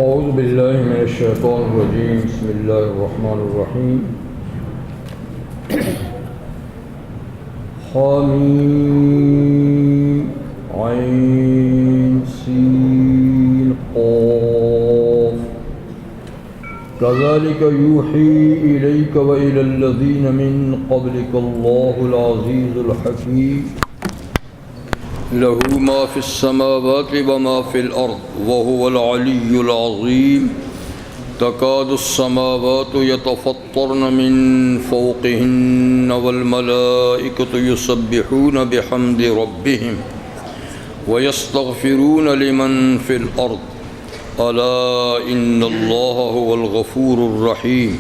اعوذ باللہ من الشیطان الرجیم بسم اللہ الرحمن الرحیم حامیم عین سین قاف كذلك يوحي إليك وإلى الذين من قبلك الله العزيز الحكيم له ما في السماوات وما في الأرض وهو العلي العظيم تكاد السماوات يتفطرن من فوقهن والملائكة يسبحون بحمد ربهم ويستغفرون لمن في الأرض ألا إن الله هو الغفور الرحيم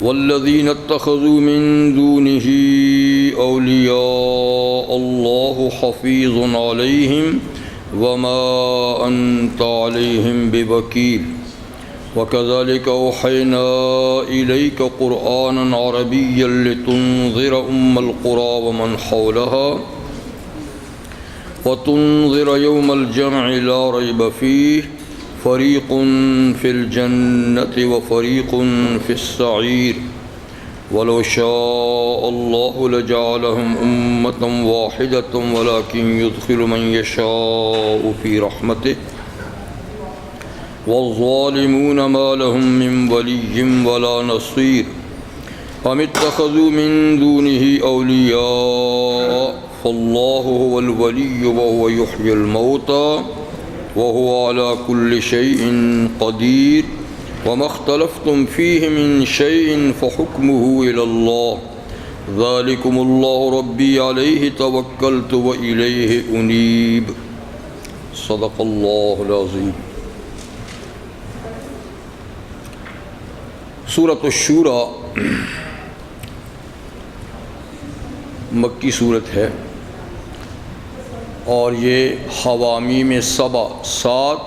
والذين اتخذوا من دونه أولياء الله حفيظ عليهم وما أنت عليهم بوكيل وكذلك أوحينا إليك قرآنا عربيا لتنذر القرى ومن حولها وتنذر يوم الجمع لا ريب فيه فريق في الجنة وفريق في السعير ولو شاء الله لجعلهم أمة واحدة ولكن يدخل من يشاء في رحمته والظالمون ما لهم من ولي ولا نصير أم اتخذوا من دونه أولياء فالله هو الولي وهو يحيي الموتى وهو على كل شيء قدير وما اختلفتم فيه من شيء فحكمه إلى الله ذلكم الله ربي عليه توكلت وإليه أنيب صدق الله العظيم. سورۃ الشورى مکی صورت ہے اور یہ حوامیم سبع 7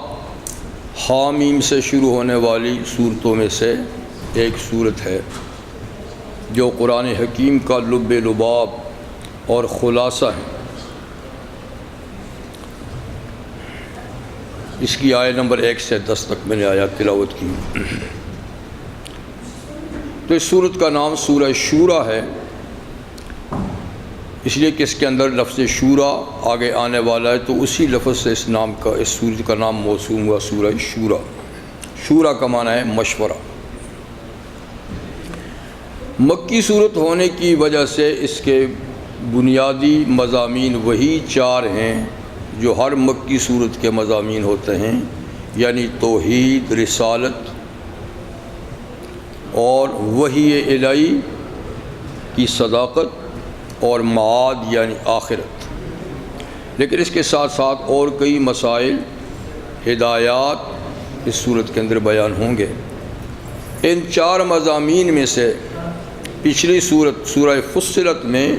حامیم سے شروع ہونے والی صورتوں میں سے ایک صورت ہے جو قرآن حکیم کا لب لباب اور خلاصہ ہے. اس کی آیت نمبر 1 سے 10 تک میں نے آیات تلاوت کی. تو اس صورت کا نام سورہ شورى ہے اس لیے کہ اس کے اندر لفظ شورا آگے آنے والا ہے، تو اسی لفظ سے اس صورت کا نام موسوم ہوا سورہ شورى. شورا کا معنی ہے مشورہ. مکی صورت ہونے کی وجہ سے اس کے بنیادی مضامین وہی 4 ہیں جو ہر مکی صورت کے مضامین ہوتے ہیں، یعنی توحید، رسالت اور وحی الہی کی صداقت اور معاد یعنی آخرت. لیکن اس کے ساتھ ساتھ اور کئی مسائل، ہدایات اس صورت کے اندر بیان ہوں گے. ان 4 مضامین میں سے پچھلی صورت سورہ فصلت میں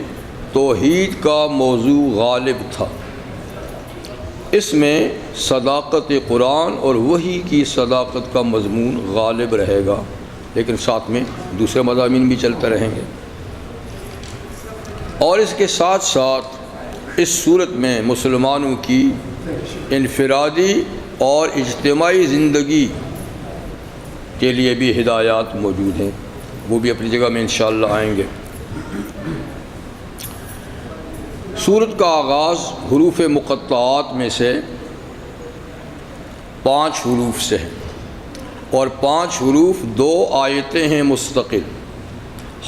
توحید کا موضوع غالب تھا. اس میں صداقت قرآن اور وحی کی صداقت کا مضمون غالب رہے گا، لیکن ساتھ میں دوسرے مضامین بھی چلتے رہیں گے. اور اس کے ساتھ ساتھ اس صورت میں مسلمانوں کی انفرادی اور اجتماعی زندگی کے لیے بھی ہدایات موجود ہیں، وہ بھی اپنی جگہ میں انشاءاللہ آئیں گے. صورت کا آغاز حروف مقطعات میں سے 5 حروف سے ہے اور 5 حروف 2 آیتیں ہیں مستقل.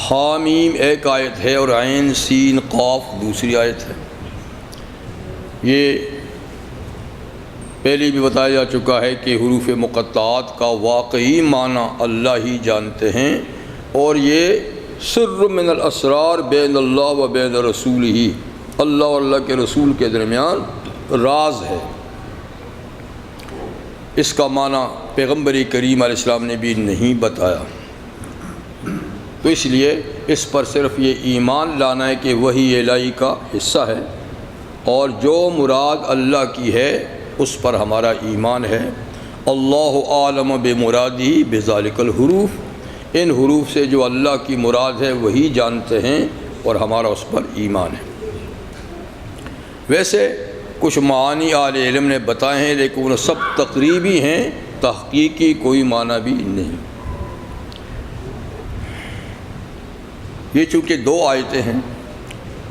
حامیم ایک آیت ہے اور عین سین قاف دوسری آیت ہے. یہ پہلے بھی بتایا جا چکا ہے کہ حروف مقطعات کا واقعی معنی اللہ ہی جانتے ہیں، اور یہ سر من الاسرار بین اللہ و بین رسول ہی، اللہ اور اللہ کے رسول کے درمیان راز ہے. اس کا معنی پیغمبر کریم علیہ السلام نے بھی نہیں بتایا، تو اس لیے اس پر صرف یہ ایمان لانا ہے کہ وحی الہی کا حصہ ہے، اور جو مراد اللہ کی ہے اس پر ہمارا ایمان ہے. اللہ عالم بمرادی بذالک الحروف، ان حروف سے جو اللہ کی مراد ہے وہی جانتے ہیں اور ہمارا اس پر ایمان ہے. ویسے کچھ معانی اہل علم نے بتائے ہیں، لیکن وہ سب تقریبی ہیں، تحقیقی کوئی معنی بھی نہیں۔ یہ چونکہ دو آیتیں ہیں،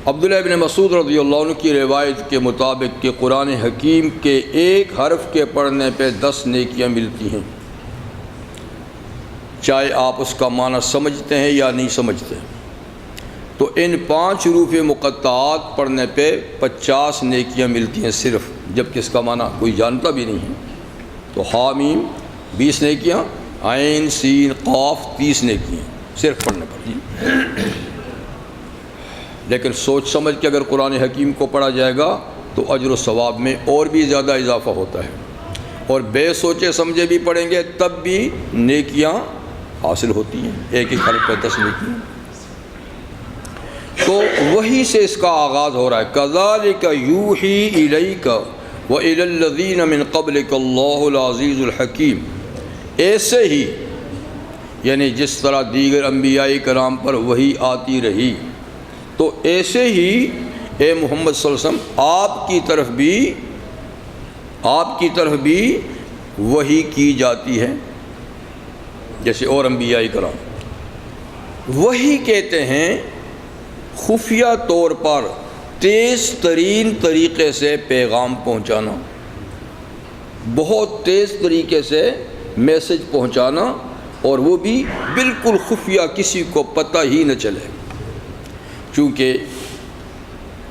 عبداللہ ابن مسعود رضی اللہ عنہ کی روایت کے مطابق کہ قرآن حکیم کے ایک حرف کے پڑھنے پہ 10 نیکیاں ملتی ہیں، چاہے آپ اس کا معنی سمجھتے ہیں یا نہیں سمجھتے۔ تو ان 5 حروف مقطعات پڑھنے پہ 50 نیکیاں ملتی ہیں صرف، جبکہ اس کا معنی کوئی جانتا بھی نہیں ہے۔ تو حامیم 20 نیکیاں، عین سین قاف 30 نیکیاں صرف پڑھنے پر۔ لیکن سوچ سمجھ کے اگر قرآن حکیم کو پڑھا جائے گا تو اجر و ثواب میں اور بھی زیادہ اضافہ ہوتا ہے، اور بے سوچے سمجھے بھی پڑھیں گے تب بھی نیکیاں حاصل ہوتی ہیں، ایک ایک حرف پہ 10 نیکیاں۔ تو وہی سے اس کا آغاز ہو رہا ہے، کذالک یوحی الیک وإلی الذین من قبلک اللہ العزیز الحکیم۔ ایسے ہی، یعنی جس طرح دیگر انبیاء کرام پر وحی آتی رہی، تو ایسے ہی اے محمد صلی اللہ علیہ وسلم آپ کی طرف بھی وحی کی جاتی ہے، جیسے اور انبیاء کرام۔ وحی کہتے ہیں خفیہ طور پر تیز ترین طریقے سے پیغام پہنچانا، بہت تیز طریقے سے میسج پہنچانا، اور وہ بھی بالکل خفیہ، کسی کو پتہ ہی نہ چلے۔ چونکہ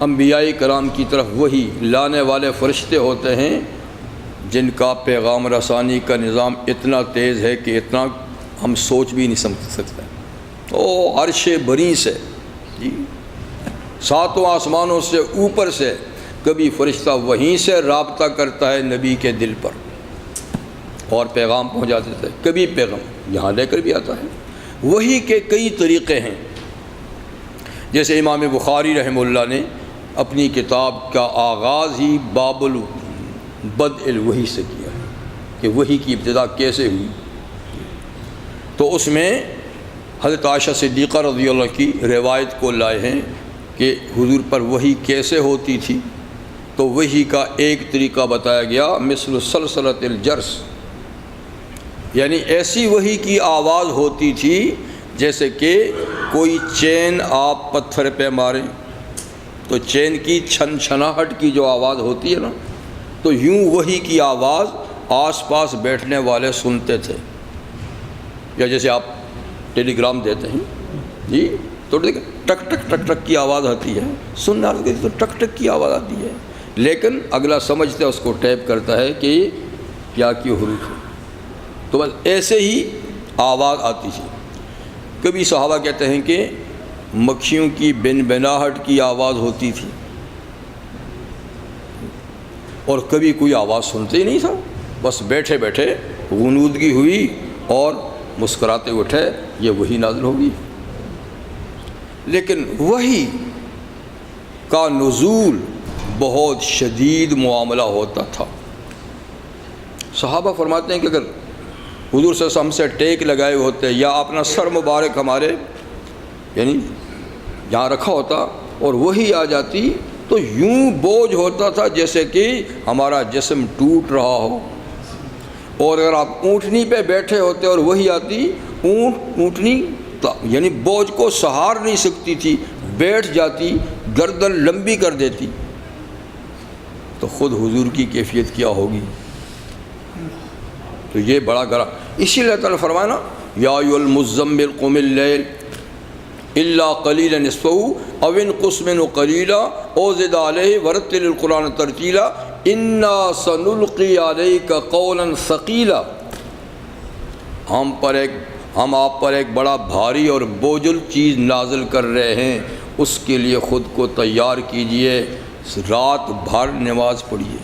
انبیاء کرام کی طرف وحی لانے والے فرشتے ہوتے ہیں جن کا پیغام رسانی کا نظام اتنا تیز ہے کہ اتنا ہم سوچ بھی نہیں سمجھ سکتے۔ او عرش بری سے، جی 7 آسمانوں سے اوپر سے کبھی فرشتہ وہیں سے رابطہ کرتا ہے نبی کے دل پر اور پیغام پہنچا دیتا ہے، کبھی پیغام یہاں لے کر بھی آتا ہے۔ وحی کے کئی طریقے ہیں، جیسے امام بخاری رحمہ اللہ نے اپنی کتاب کا آغاز ہی باب بدء الوحی سے کیا ہے کہ وحی کی ابتدا کیسے ہوئی۔ تو اس میں حضرت عائشہ صدیقہ رضی اللہ کی روایت کو لائے ہیں کہ حضور پر وحی کیسے ہوتی تھی۔ تو وحی کا ایک طریقہ بتایا گیا، مثل سلسلۃ الجرس، یعنی ایسی وحی کی آواز ہوتی تھی جیسے کہ کوئی چین آپ پتھر پہ ماریں تو چین کی چھن چھناہٹ کی جو آواز ہوتی ہے نا، تو یوں وحی کی آواز آس پاس بیٹھنے والے سنتے تھے۔ یا جیسے آپ ٹیلی گرام دیتے ہیں، جی تو ٹک ٹک ٹک ٹک کی آواز آتی ہے، سننا تو ٹک ٹک کی آواز آتی ہے، لیکن اگلا سمجھتا ہے، اس کو ٹیپ کرتا ہے کہ کیا کی حروف ہے۔ تو بس ایسے ہی آواز آتی تھی۔ کبھی صحابہ کہتے ہیں کہ مکھیوں کی بن بناہٹ کی آواز ہوتی تھی، اور کبھی کوئی آواز سنتے ہی نہیں تھا، بس بیٹھے بیٹھے غنودگی ہوئی اور مسکراتے اٹھے، یہ وحی نازل ہوگی۔ لیکن وحی کا نزول بہت شدید معاملہ ہوتا تھا۔ صحابہ فرماتے ہیں کہ اگر حضور صلی اللہ علیہ وسلم سے ٹیک لگائے ہوتے یا اپنا سر مبارک ہمارے یعنی جہاں رکھا ہوتا اور وحی آ جاتی تو یوں بوجھ ہوتا تھا جیسے کہ ہمارا جسم ٹوٹ رہا ہو۔ اور اگر آپ اونٹنی پہ بیٹھے ہوتے اور وحی آتی، اونٹنی یعنی بوجھ کو سہار نہیں سکتی تھی، بیٹھ جاتی، گردن لمبی کر دیتی، تو خود حضور کی کیفیت کیا ہوگی۔ تو یہ بڑا گرا، اسی لیے اللہ تعالیٰ فرمایا نا، یا ایھا المزمل قم اللیل الا قلیلا نصفہ او انقص منہ قلیلا او زد علیہ ورتل القرآن ترتیلا انا سنلقی علیک قولا ثقیلا۔ ہم آپ پر ایک بڑا بھاری اور بوجھل چیز نازل کر رہے ہیں، اس کے لیے خود کو تیار کیجئے، رات بھر نماز پڑھیے۔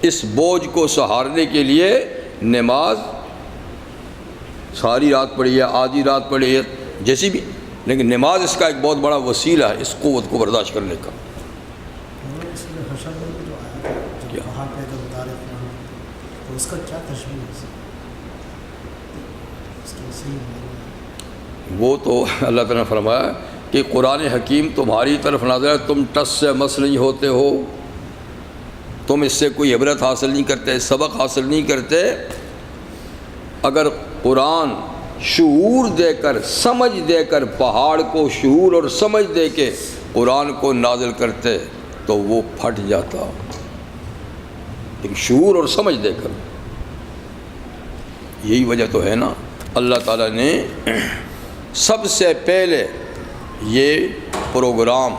اس بوجھ کو سہارنے کے لیے نماز ساری رات پڑھیے، آدھی رات پڑھیے، جیسی بھی، لیکن نماز اس کا ایک بہت بڑا وسیلہ ہے اس قوت کو برداشت کرنے کا۔ اس کا کیا تشبیہ ہے؟ وہ تو اللہ تعالیٰ نے فرمایا کہ قرآن حکیم تمہاری طرف نازل ہے، تم ٹس سے مس نہیں ہوتے ہو، تم اس سے کوئی عبرت حاصل نہیں کرتے، سبق حاصل نہیں کرتے۔ اگر قرآن شعور دے کر، سمجھ دے کر، پہاڑ کو شعور اور سمجھ دے کے قرآن کو نازل کرتے تو وہ پھٹ جاتا، لیکن شعور اور سمجھ دے کر۔ یہی وجہ تو ہے نا اللہ تعالیٰ نے سب سے پہلے یہ پروگرام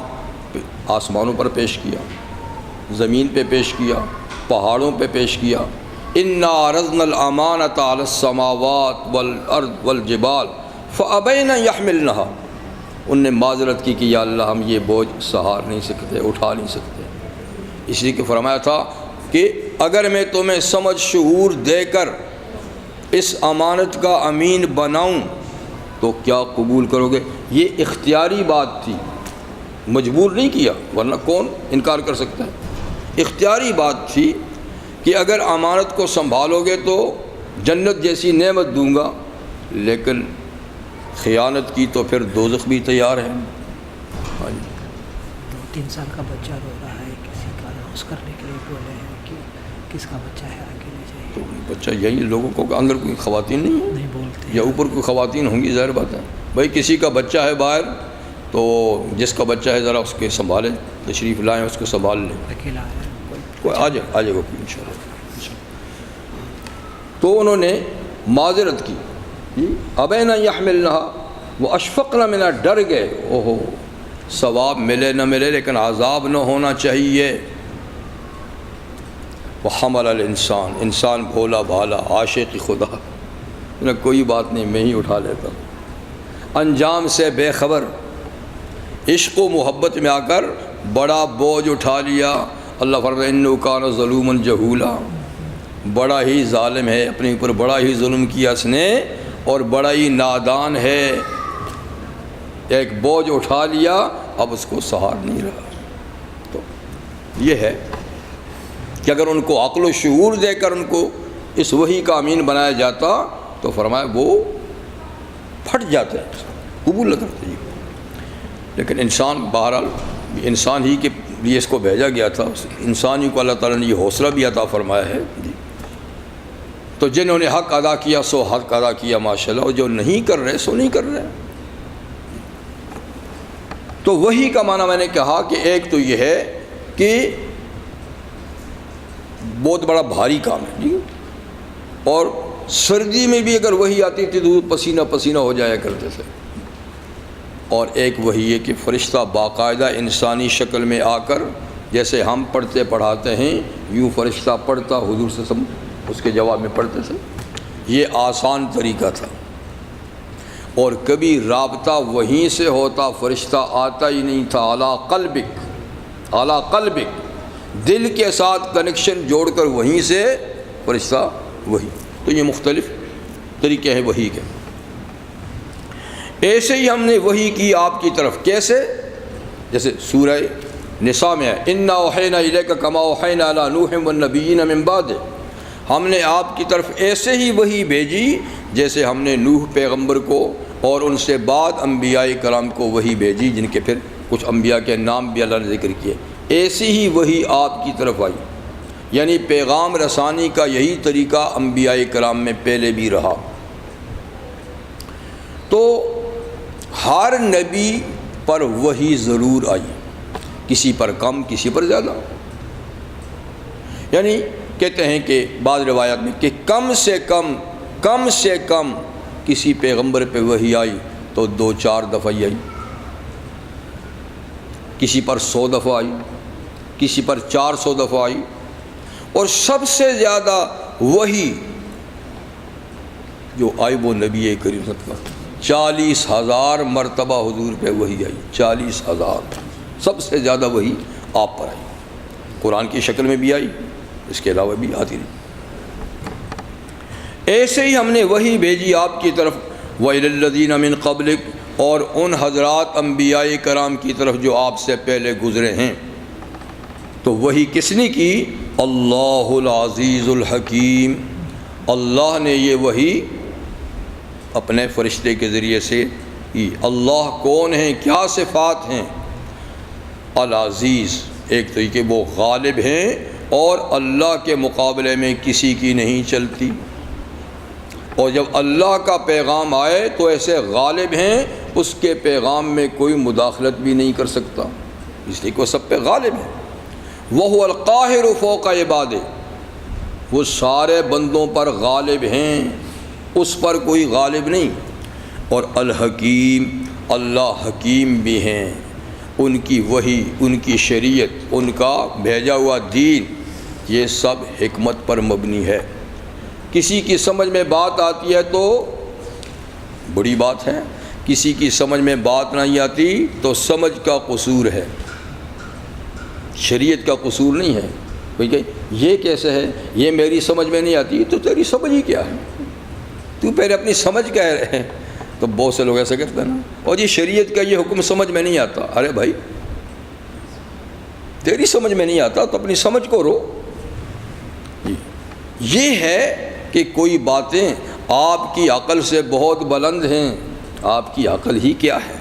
آسمانوں پر پیش کیا، زمین پہ پیش کیا، پہاڑوں پہ پیش کیا۔ انا عرضنا الامانۃ علی السماوات والارض والجبال فابین ان یحملنها، ان نے معذرت کی کہ یا اللہ ہم یہ بوجھ سہار نہیں سکتے، اٹھا نہیں سکتے۔ اس لیے کہ فرمایا تھا کہ اگر میں تمہیں سمجھ شعور دے کر اس امانت کا امین بناؤں تو کیا قبول کرو گے؟ یہ اختیاری بات تھی، مجبور نہیں کیا، ورنہ کون انکار کر سکتا ہے۔ اختیاری بات تھی کہ اگر امانت کو سنبھالو گے تو جنت جیسی نعمت دوں گا، لیکن خیانت کی تو پھر دوزخ بھی تیار ہے۔ ہاں جی، 2-3 سال کا بچہ رو رہا ہے، کسی کا روز کرنے کے لیے بولے ہیں کہ کس کا بچہ ہے آگے لے جائے۔ تو بچہ یہی لوگوں کو کہ اندر کوئی خواتین نہیں ہیں نہیں بولتے یا اوپر کوئی خواتین ہوں گی، ظاہر بات ہے۔ بھائی کسی کا بچہ ہے باہر تو جس کا بچہ ہے ذرا اس کے سنبھالیں، تشریف لائیں، اس کو سنبھال لیں، اکیلا ہے کوئی آ جائے گا ان شاء اللہ۔ تو انہوں نے معذرت کی، ابین ان یحملنها، وہ اشفقن منها، ڈر گئے، اوہو ثواب ملے نہ ملے لیکن عذاب نہ ہونا چاہیے۔ وحمل الانسان، انسان بھولا بھالا عاشق خدا، کوئی بات نہیں میں ہی اٹھا لیتا ہوں، انجام سے بے خبر، عشق و محبت میں آ کر بڑا بوجھ اٹھا لیا۔ اللہ فرماتا ہے انہ کان ظلوما جہولا، بڑا ہی ظالم ہے، اپنے اوپر بڑا ہی ظلم کیا اس نے اور بڑا ہی نادان ہے۔ ایک بوجھ اٹھا لیا، اب اس کو سہار نہیں رہا۔ تو یہ ہے کہ اگر ان کو عقل و شعور دے کر ان کو اس وحی کا امین بنایا جاتا تو فرمایا وہ پھٹ جاتے ہیں، قبول نہ کرتے۔ لیکن انسان بہرحال انسان ہی کے لیے اس کو بھیجا گیا تھا، انسان ہی کو اللہ تعالیٰ نے یہ حوصلہ بھی عطا فرمایا ہے۔ تو جنہوں نے حق ادا کیا سو حق ادا کیا ماشاءاللہ، اور جو نہیں کر رہے سو نہیں کر رہے۔ تو وحی کا معنی میں نے کہا کہ ایک تو یہ ہے کہ بہت بڑا بھاری کام ہے جی، اور سردی میں بھی اگر وحی آتی تھی تو پسینہ پسینہ ہو جایا کرتے تھے۔ اور ایک وہی ہے کہ فرشتہ باقاعدہ انسانی شکل میں آ کر جیسے ہم پڑھتے پڑھاتے ہیں یوں فرشتہ پڑھتا، حضور سے سب اس کے جواب میں پڑھتے تھے۔ یہ آسان طریقہ تھا، اور کبھی رابطہ وہیں سے ہوتا، فرشتہ آتا ہی نہیں تھا۔ اعلیٰ قلبک، دل کے ساتھ کنیکشن جوڑ کر وہیں سے فرشتہ وہی۔ تو یہ مختلف طریقے ہیں وحی کے۔ ایسے ہی ہم نے وحی کی آپ کی طرف، کیسے؟ جیسے سورہ نساء میں ہے انا اوحینا الیک کما اوحینا الی نوح والنبیین من بعدہ، ہم نے آپ کی طرف ایسے ہی وحی بھیجی جیسے ہم نے نوح پیغمبر کو اور ان سے بعد انبیاء کرام کو وحی بھیجی، جن کے پھر کچھ انبیاء کے نام بھی اللہ نے ذکر کیے۔ ایسی ہی وحی آپ کی طرف آئی، یعنی پیغام رسانی کا یہی طریقہ انبیاء کرام میں پہلے بھی رہا۔ تو ہر نبی پر وحی ضرور آئی، کسی پر کم کسی پر زیادہ۔ یعنی کہتے ہیں کہ بعض روایات میں کہ کم سے کم کسی پیغمبر پہ وحی آئی تو 2-4 دفعہ ہی آئی، کسی پر 100 دفعہ آئی، کسی پر 400 دفعہ آئی، اور سب سے زیادہ وحی جو آئی وہ نبی کریم صلی اللہ علیہ وسلم 40,000 مرتبہ حضور پہ وحی آئی، 40,000، سب سے زیادہ وحی آپ پر آئی، قرآن کی شکل میں بھی آئی، اس کے علاوہ بھی آتی رہی۔ ایسے ہی ہم نے وحی بھیجی آپ کی طرف، وَإِلَى الَّذِينَ مِن قَبْلِكَ، اور ان حضرات انبیاء کرام کی طرف جو آپ سے پہلے گزرے ہیں۔ تو وحی کس نے کی؟ اللہ العزیز الحکیم، اللہ نے یہ وحی اپنے فرشتے کے ذریعے سے کی۔ اللہ کون ہیں، کیا صفات ہیں؟ العزیز، ایک تو یہ کہ وہ غالب ہیں اور اللہ کے مقابلے میں کسی کی نہیں چلتی، اور جب اللہ کا پیغام آئے تو ایسے غالب ہیں اس کے پیغام میں کوئی مداخلت بھی نہیں کر سکتا، اس لیے کہ وہ سب پہ غالب ہے۔ وَهُوَ الْقَاهِرُ فَوْقَ عِبَادِهِ، وہ سارے بندوں پر غالب ہیں، اس پر کوئی غالب نہیں۔ اور الحکیم، اللہ حکیم بھی ہیں، ان کی وحی، ان کی شریعت، ان کا بھیجا ہوا دین، یہ سب حکمت پر مبنی ہے۔ کسی کی سمجھ میں بات آتی ہے تو بڑی بات ہے، کسی کی سمجھ میں بات نہیں آتی تو سمجھ کا قصور ہے، شریعت کا قصور نہیں ہے۔ کوئی کہ یہ کیسے ہے، یہ میری سمجھ میں نہیں آتی، تو تیری سمجھ ہی کیا ہے، تو پہلے اپنی سمجھ کہہ رہے ہیں۔ تو بہت سے لوگ ایسا کرتے ہیں نا، اور یہ شریعت کا یہ حکم سمجھ میں نہیں آتا۔ ارے بھائی تیری سمجھ میں نہیں آتا تو اپنی سمجھ کو رو۔ یہ ہے کہ کوئی باتیں آپ کی عقل سے بہت بلند ہیں، آپ کی عقل ہی کیا ہے،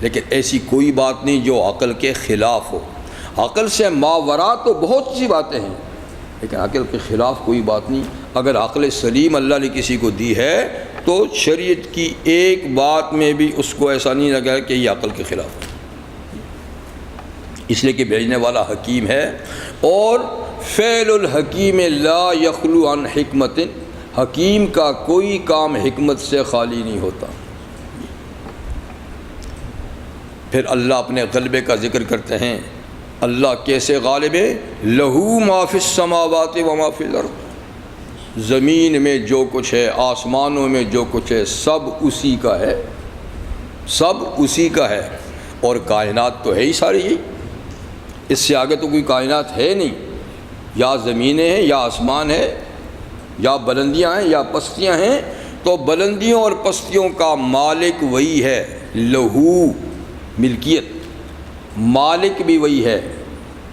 لیکن ایسی کوئی بات نہیں جو عقل کے خلاف ہو۔ عقل سے ماورا تو بہت سی باتیں ہیں، لیکن عقل کے خلاف کوئی بات نہیں۔ اگر عقل سلیم اللہ نے کسی کو دی ہے تو شریعت کی ایک بات میں بھی اس کو ایسا نہیں لگا کہ یہ عقل کے خلاف ہے، اس لیے کہ بھیجنے والا حکیم ہے۔ اور فعل الحکیم لا یخلو عن حکمت، حکیم کا کوئی کام حکمت سے خالی نہیں ہوتا۔ پھر اللہ اپنے غلبے کا ذکر کرتے ہیں، اللہ کیسے غالب ہے؟ لہو ما فی السماوات و ما فی الارض، زمین میں جو کچھ ہے، آسمانوں میں جو کچھ ہے، سب اسی کا ہے، سب اسی کا ہے۔ اور کائنات تو ہے ہی ساری یہی، اس سے آگے تو کوئی کائنات ہے نہیں، یا زمینیں ہیں یا آسمان ہے، یا بلندیاں ہیں یا پستیاں ہیں۔ تو بلندیوں اور پستیوں کا مالک وہی ہے، لہو ملکیت، مالک بھی وہی ہے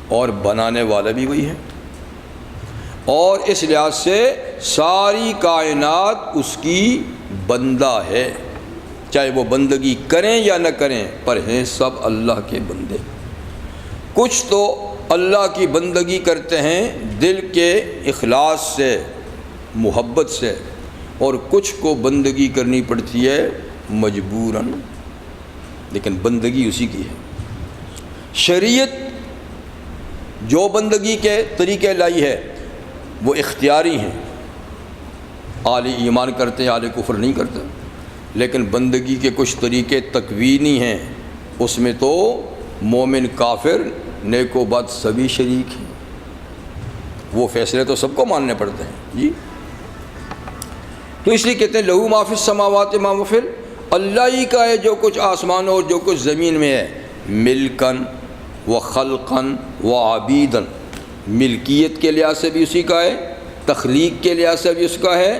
اور بنانے والا بھی وہی ہے۔ اور اس لحاظ سے ساری کائنات اس کی بندہ ہے، چاہے وہ بندگی کریں یا نہ کریں، پر ہیں سب اللہ کے بندے۔ کچھ تو اللہ کی بندگی کرتے ہیں دل کے اخلاص سے، محبت سے، اور کچھ کو بندگی کرنی پڑتی ہے مجبوراً، لیکن بندگی اسی کی ہے۔ شریعت جو بندگی کے طریقے لائی ہے وہ اختیاری ہیں، اہل ایمان کرتے ہیں، اہل کفر نہیں کرتے، لیکن بندگی کے کچھ طریقے تکوینی ہیں، اس میں تو مومن کافر نیک و بد سبھی شریک ہیں، وہ فیصلے تو سب کو ماننے پڑتے ہیں جی۔ تو اس لیے کہتے ہیں لہو ما فی السماوات ما فی الارض، اللہ ہی کا ہے جو کچھ آسمانوں اور جو کچھ زمین میں ہے، ملکن و خلقن و عبیدن، ملکیت کے لحاظ سے بھی اسی کا ہے، تخلیق کے لحاظ سے بھی اس کا ہے،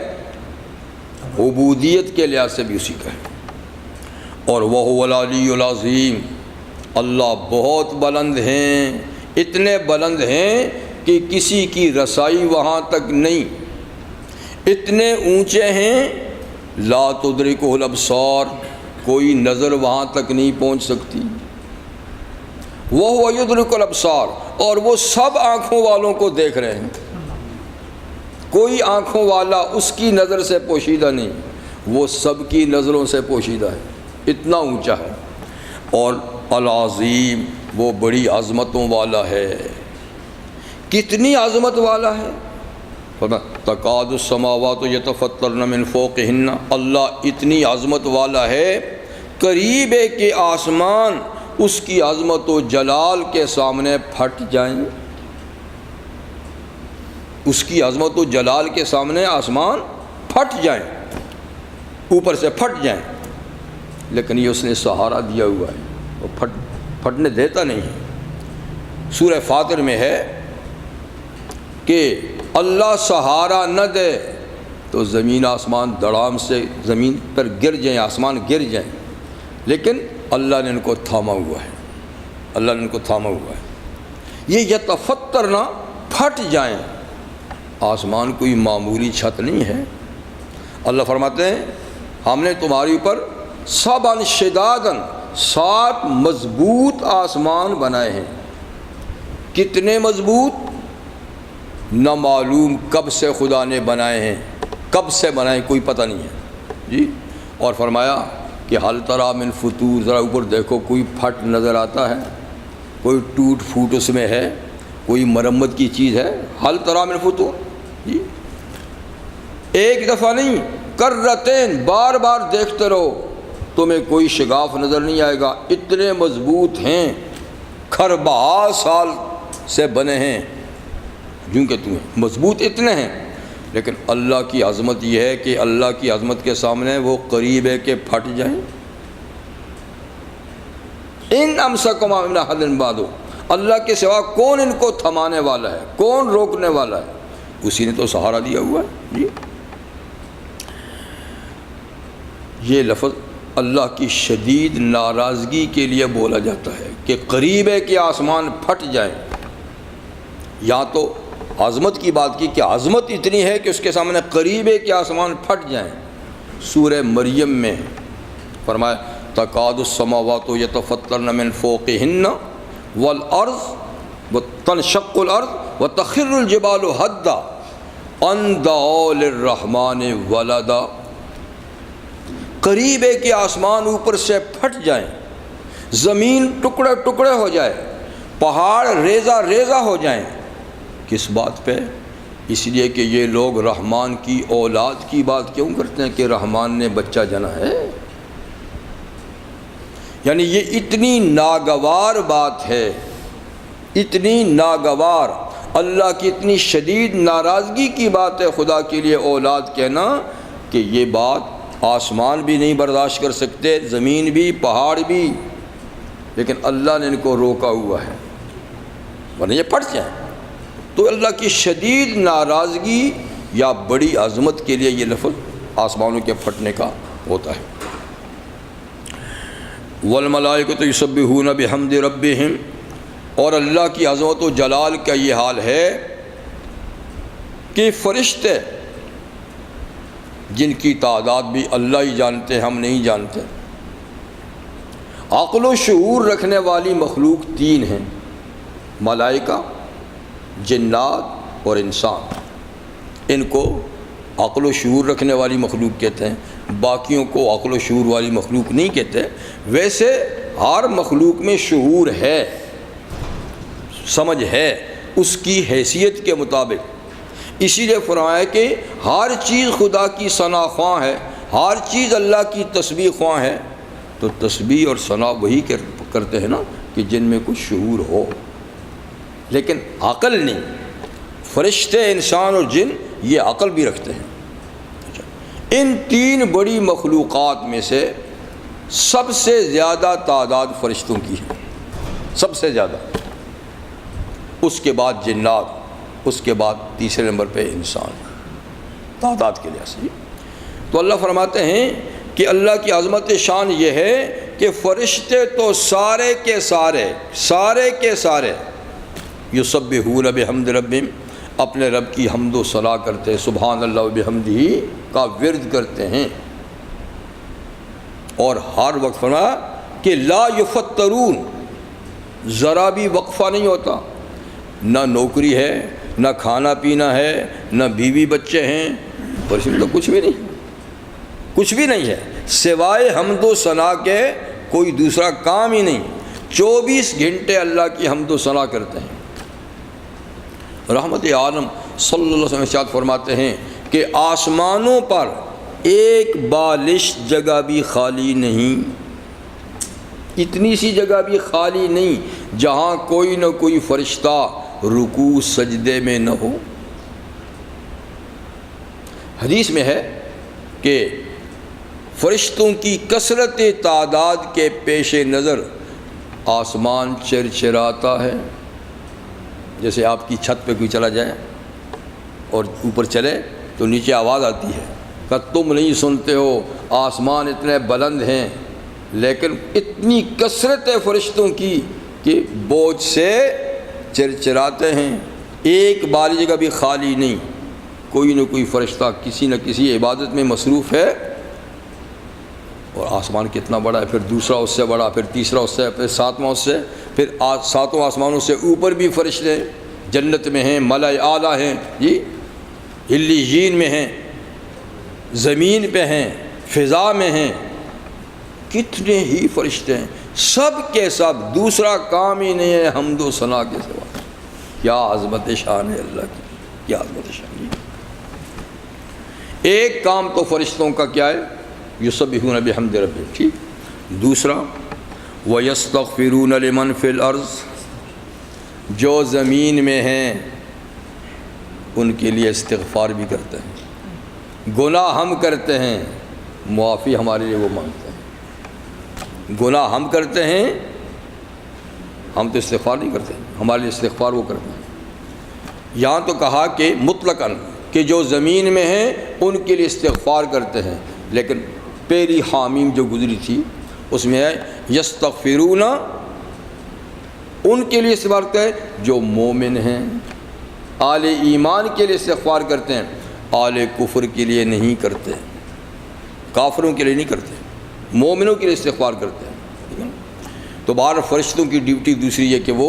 عبودیت کے لحاظ سے بھی اسی کا ہے۔ اور وَهُوَ الْعَلِيُّ الْعَظِيمُ، اللہ بہت بلند ہیں، اتنے بلند ہیں کہ کسی کی رسائی وہاں تک نہیں، اتنے اونچے ہیں لا تدرکہ الابصار، کوئی نظر وہاں تک نہیں پہنچ سکتی۔ وَهُوَ يُدْرِكُ الْأَبْصَارَ، اور وہ سب آنکھوں والوں کو دیکھ رہے ہیں، کوئی آنکھوں والا اس کی نظر سے پوشیدہ نہیں، وہ سب کی نظروں سے پوشیدہ ہے، اتنا اونچا ہے۔ اور العظیم، وہ بڑی عظمتوں والا ہے۔ کتنی عظمت والا ہے؟ تکاد السماوات یتفطرن من فوقہن، اللہ اتنی عظمت والا ہے، قریب ہے کہ آسمان اس کی عظمت و جلال کے سامنے پھٹ جائیں، اس کی عظمت و جلال کے سامنے آسمان پھٹ جائیں، اوپر سے پھٹ جائیں، لیکن یہ اس نے سہارا دیا ہوا ہے، وہ پھٹنے دیتا نہیں ہے۔ سورہ فاطر میں ہے کہ اللہ سہارا نہ دے تو زمین آسمان دڑام سے زمین پر گر جائیں، آسمان گر جائیں، لیکن اللہ نے ان کو تھاما ہوا ہے، اللہ نے ان کو تھاما ہوا ہے۔ یہ یتفطرنا، پھٹ جائیں، آسمان کوئی معمولی چھت نہیں ہے۔ اللہ فرماتے ہیں ہم نے تمہاری اوپر سبعا شدادا، 7 مضبوط آسمان بنائے ہیں، کتنے مضبوط نہ معلوم کب سے خدا نے بنائے ہیں، کب سے بنائے کوئی پتہ نہیں ہے جی۔ اور فرمایا کہ حل تری من فطور، ذرا اوپر دیکھو کوئی پھٹ نظر آتا ہے، کوئی ٹوٹ پھوٹ اس میں ہے، کوئی مرمت کی چیز ہے؟ حل تری من فطور جی، ایک دفعہ نہیں، کرتین، بار بار دیکھتے رہو، تمہیں کوئی شگاف نظر نہیں آئے گا۔ اتنے مضبوط ہیں، کھربہا سال سے بنے ہیں، جوں کہ تمہیں مضبوط اتنے ہیں۔ لیکن اللہ کی عظمت یہ ہے کہ اللہ کی عظمت کے سامنے وہ قریب ہے کہ پھٹ جائیں۔ ان امسکما من احد بعد، اللہ کے سوا کون ان کو تھمانے والا ہے، کون روکنے والا ہے؟ اسی نے تو سہارا دیا ہوا ہے جی۔ یہ لفظ اللہ کی شدید ناراضگی کے لیے بولا جاتا ہے کہ قریب ہے کہ آسمان پھٹ جائیں۔ یا تو عظمت کی بات کی کہ عظمت اتنی ہے کہ اس کے سامنے قریب ہے کہ آسمان پھٹ جائیں۔ سورہ مریم میں فرمایا تکاد السماوات یتفطرن من فوقہن والارض وتنشق الارض وتخر الجبال حدا ان دعوا للرحمن ولدا، قریب ہے کہ آسمان اوپر سے پھٹ جائیں، زمین ٹکڑے ٹکڑے ہو جائے، پہاڑ ریزہ ریزہ ہو جائیں۔ کس بات پہ؟ اس لیے کہ یہ لوگ رحمان کی اولاد کی بات کیوں کرتے ہیں کہ رحمان نے بچہ جنا ہے؟ یعنی یہ اتنی ناگوار بات ہے، اتنی ناگوار، اللہ کی اتنی شدید ناراضگی کی بات ہے خدا کے لیے اولاد کہنا کہ یہ بات آسمان بھی نہیں برداشت کر سکتے، زمین بھی، پہاڑ بھی، لیکن اللہ نے ان کو روکا ہوا ہے ورنہ یہ پھٹ جائیں۔ تو اللہ کی شدید ناراضگی یا بڑی عظمت کے لیے یہ لفظ آسمانوں کے پھٹنے کا ہوتا ہے۔ والملائکۃ یسبحون بحمد ربہم، اور اللہ کی عظمت و جلال کا یہ حال ہے کہ فرشتے جن کی تعداد بھی اللہ ہی جانتے ہیں، ہم نہیں جانتے، عقل و شعور رکھنے والی مخلوق تین ہیں، ملائکہ، جنات اور انسان۔ ان کو عقل و شعور رکھنے والی مخلوق کہتے ہیں، باقیوں کو عقل و شعور والی مخلوق نہیں کہتے۔ ویسے ہر مخلوق میں شعور ہے، سمجھ ہے اس کی حیثیت کے مطابق، اسی لیے فرمایا کہ ہر چیز خدا کی ثنا خواں ہے، ہر چیز اللہ کی تسبیح خواں ہے۔ تو تسبیح اور ثنا وہی کرتے ہیں نا کہ جن میں کچھ شعور ہو، لیکن عقل نہیں۔ فرشتے، انسان اور جن یہ عقل بھی رکھتے ہیں۔ ان تین بڑی مخلوقات میں سے سب سے زیادہ تعداد فرشتوں کی ہے، سب سے زیادہ، اس کے بعد جنات، اس کے بعد تیسرے نمبر پہ انسان، تعداد کے لحاظ سے۔ تو اللہ فرماتے ہیں کہ اللہ کی عظمت شان یہ ہے کہ فرشتے تو سارے کے سارے یسبحون بحمد ربہم، اپنے رب کی حمد و ثنا کرتے ہیں، سبحان اللہ و بحمدہ کا ورد کرتے ہیں۔ اور ہر وقت فرمایا کہ لا یفترون، ذرا بھی وقفہ نہیں ہوتا، نہ نوکری ہے، نہ کھانا پینا ہے، نہ بیوی بچے ہیں، اور اس میں تو کچھ بھی نہیں ہے سوائے حمد و ثنا کے، کوئی دوسرا کام ہی نہیں۔ 24 گھنٹے اللہ کی حمد و ثنا کرتے ہیں۔ رحمت عالم صلی اللہ علیہ وسلم ارشاد فرماتے ہیں کہ آسمانوں پر ایک بالش جگہ بھی خالی نہیں، اتنی سی جگہ بھی خالی نہیں جہاں کوئی نہ کوئی فرشتہ رکوع سجدے میں نہ ہو۔ حدیث میں ہے کہ فرشتوں کی کثرت تعداد کے پیش نظر آسمان چرچراتا ہے۔ جیسے آپ کی چھت پہ کوئی چلا جائے اور اوپر چلے تو نیچے آواز آتی ہے کہ تم نہیں سنتے ہو، آسمان اتنے بلند ہیں، لیکن اتنی کثرت ہے فرشتوں کی کہ بوجھ سے چرچراتے ہیں، ایک بالی جگہ بھی خالی نہیں، کوئی نہ کوئی فرشتہ کسی نہ کسی عبادت میں مصروف ہے۔ اور آسمان کتنا بڑا ہے، پھر دوسرا اس سے بڑا، پھر تیسرا اس سے، پھر ساتواں اس سے، پھر ساتوں آسمانوں سے اوپر بھی فرشتے جنت میں ہیں، ملائے اعلیٰ ہیں جی، علیین میں ہیں، زمین پہ ہیں، فضا میں ہیں، کتنے ہی فرشتے ہیں، سب کے سب دوسرا کام ہی نہیں ہے حمد و ثنا کے سوا۔ کیا عظمت شان ہے اللہ کی، کیا عظمت شان ہے۔ ایک کام تو فرشتوں کا کیا ہے، یسبحون بحمد ربہم، ٹھیک۔ دوسرا وَيَسْتَغْفِرُونَ لِمَنْ فِي الْأَرْضِ، جو زمین میں ہیں ان کے لیے استغفار بھی کرتے ہیں، گناہ ہم کرتے ہیں معافی ہمارے لیے وہ مانگتے ہیں، گناہ ہم کرتے ہیں، ہم تو استغفار نہیں کرتے، ہمارے لیے استغفار وہ کرتے ہیں۔ یہاں تو کہا کہ مطلقاً کہ جو زمین میں ہیں ان کے لیے استغفار کرتے ہیں، لیکن پہلی حامیم جو گزری تھی اس میں ہے یستغفرون، ان کے لیے استغفار کرتے ہیں جو مومن ہیں، آل ایمان کے لیے استغفار کرتے ہیں، آل کفر کے لیے نہیں کرتے، کافروں کے لیے نہیں کرتے، مومنوں کے لیے استغفار کرتے ہیں۔ تو باہر فرشتوں کی ڈیوٹی دوسری ہے کہ وہ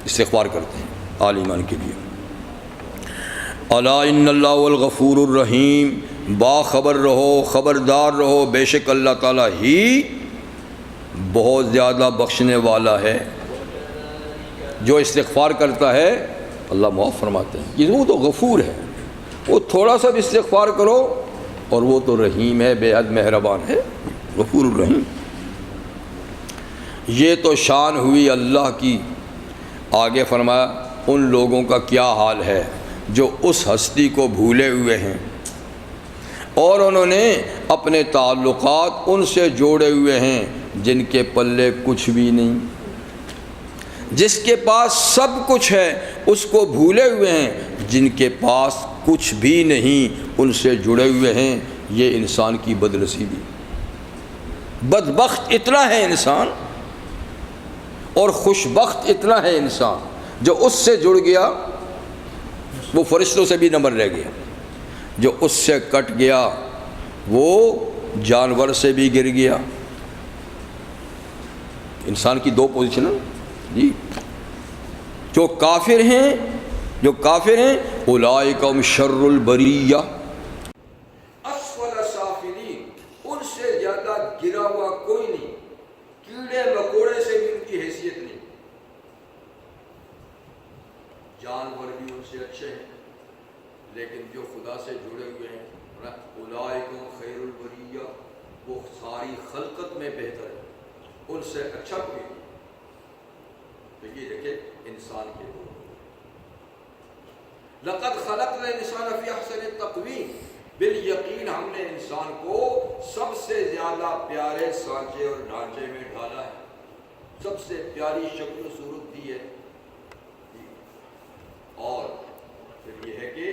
استغفار کرتے ہیں آل ایمان کے لیے۔ الا ان اللہ الغفور الرحیم، باخبر رہو، خبردار رہو، بے شک اللہ تعالیٰ ہی بہت زیادہ بخشنے والا ہے۔ جو استغفار کرتا ہے اللہ معاف فرماتے ہیں، کہ وہ تو غفور ہے، وہ تھوڑا سا بھی استغفار کرو اور وہ تو رحیم ہے، بے حد مہربان ہے، غفور الرحیم۔ یہ تو شان ہوئی اللہ کی۔ آگے فرمایا ان لوگوں کا کیا حال ہے جو اس ہستی کو بھولے ہوئے ہیں اور انہوں نے اپنے تعلقات ان سے جوڑے ہوئے ہیں جن کے پلے کچھ بھی نہیں، جس کے پاس سب کچھ ہے اس کو بھولے ہوئے ہیں، جن کے پاس کچھ بھی نہیں ان سے جڑے ہوئے ہیں۔ یہ انسان کی بدنصیبی، بدبخت اتنا ہے انسان اور خوش بخت اتنا ہے انسان جو اس سے جڑ گیا وہ فرشتوں سے بھی نمبر رہ گیا، جو اس سے کٹ گیا وہ جانور سے بھی گر گیا۔ انسان کی دو پوزیشن جی، جو کافر ہیں اولئک هم شر البریہ، اسفل سافلین، ان سے زیادہ گرا ہوا کوئی نہیں، کیڑے مکوڑے سے بھی ان کی حیثیت نہیں، جانور بھی ان سے اچھے ہیں، لیکن جو خدا سے جڑے ہوئے ہیں اولئک هم خیر البریہ، وہ ساری خلقت میں بہتر ہے، ان سے اچھا کوئی نہیں۔ تو یہ دیکھیں انسان کے دو، لقد خلقنا الانسان فی احسن تقویم، بالیقین ہم نے انسان کو سب سے زیادہ پیارے سانچے اور ڈھانچے میں ڈالا ہے، سب سے پیاری شکل و صورت دی ہے۔ اور پھر یہ ہے کہ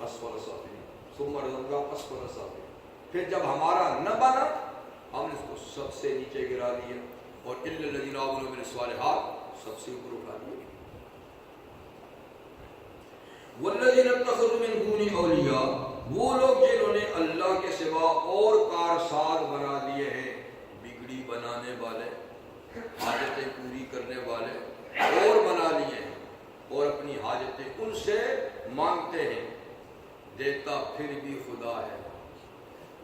اسفل سافلین ثم رددناہ اسفل سافلین، پھر جب ہمارا نہ بنا ہم نے اس کو سب سے نیچے گرا دیا، اور الا الذین آمنوا وعملوا الصالحات سب سے اوپر اٹھا دیا۔ والذین اتخذوا من دونہ اولیاء، وہ لوگ جنہوں نے اللہ کے سوا اور کارساز بنا دیے ہیں، بگڑی بنانے والے، حاجتیں پوری کرنے والے اور بنا لیے ہیں، اور اپنی حاجتیں ان سے مانگتے ہیں، دیتا پھر بھی خدا ہے،